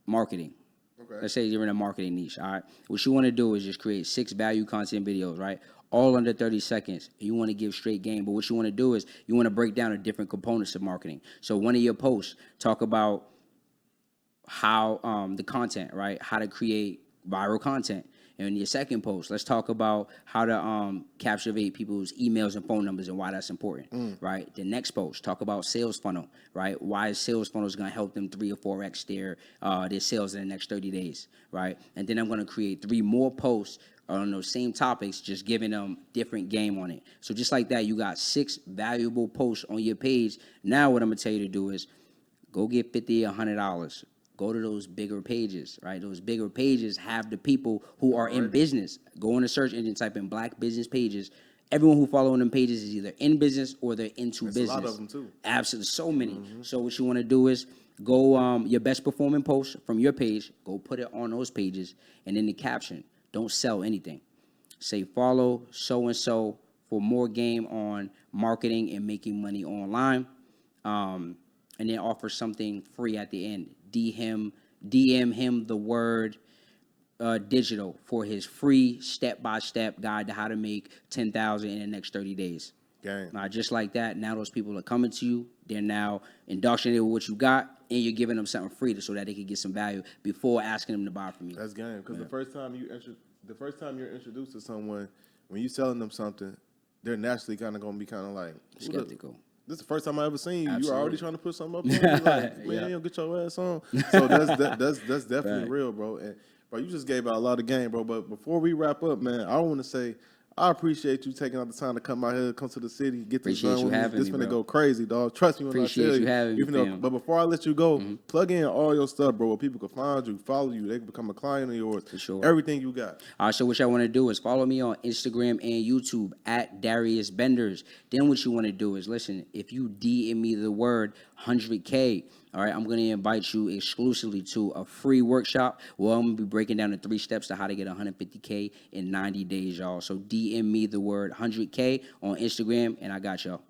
marketing. Okay. Let's say you're in a marketing niche. All right. What you want to do is just create 6 value content videos, right? All under 30 seconds. You want to give straight game, but what you want to do is you want to break down the different components of marketing. So one of your posts talk about how the content, right? How to create viral content. And in your second post, let's talk about how to captivate people's emails and phone numbers and why that's important, right? The next post, talk about sales funnel, right? Why sales funnel is going to help them 3 or 4x their sales in the next 30 days, right? And then I'm going to create 3 more posts on those same topics, just giving them different game on it. So just like that, you got 6 valuable posts on your page. Now what I'm going to tell you to do is go get $50, $100. go to those bigger pages, right? Those bigger pages have the people who are in business. Go on the search engine, type in Black business pages. Everyone who following them pages is either in business or they're into business. A lot of them too. Absolutely, so many. So what you want to do is go your best performing post from your page, go put it on those pages, and in the caption, don't sell anything. Say follow so-and-so for more game on marketing and making money online. And then offer something free at the end. DM him the word digital for his free step-by-step guide to how to make $10,000 in the next 30 days. Gang. Just like that, now those people are coming to you. They're now indoctrinated with what you got, and you're giving them something free so that they can get some value before asking them to buy from you. That's game. Because the first time you're introduced to someone, when you're selling them something, they're naturally kind of going to be kind of like Skeptical. This is the first time I ever seen you. Absolutely. You were already trying to put something up on me. Like, man, you don't get your ass on. So that's definitely real, bro. And bro, you just gave out a lot of game, bro. But before we wrap up, man, I want to say I appreciate you taking out the time to come out here, come to the city, get this done with me. This finna go crazy, dog. Trust me when I tell you. Appreciate you having me, but before I let you go, plug in all your stuff, bro, where people can find you, follow you, they can become a client of yours. For sure. Everything you got. All right, so what y'all want to do is follow me on Instagram and YouTube at Darius Benders. Then what you want to do is, listen, if you DM me the word 100K, all right, I'm going to invite you exclusively to a free workshop where I'm going to be breaking down the 3 steps to how to get 150K in 90 days, y'all. So DM me the word 100K on Instagram, and I got y'all.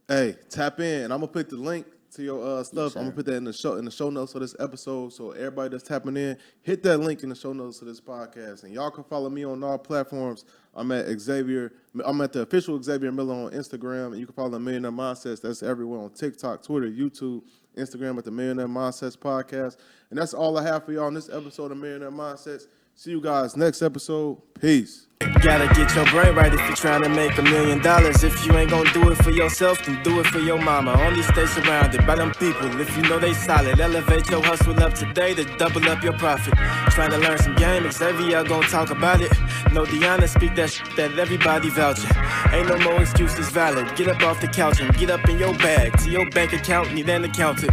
Hey, tap in, and I'm going to put the link to your stuff. Yes, I'm going to put that in the show notes of this episode. So everybody that's tapping in, hit that link in the show notes of this podcast. And y'all can follow me on all platforms. I'm at the official Xavier Miller on Instagram. And you can follow the Millionaire Mindsets. That's everywhere on TikTok, Twitter, YouTube, Instagram at the Millionaire Mindsets Podcast. And that's all I have for y'all on this episode of Millionaire Mindsets. See you guys next episode. Peace. Gotta get your brain right if you're trying to make $1 million. If you ain't gonna do it for yourself, then do it for your mama. Only stay surrounded by them people if you know they solid. Elevate your hustle up today to double up your profit. Trying to learn some game, Xavier gonna talk about it. No Deanna, speak that shit that everybody vouching. Ain't no more excuses valid. Get up off the couch and get up in your bag. To your bank account, need an accountant.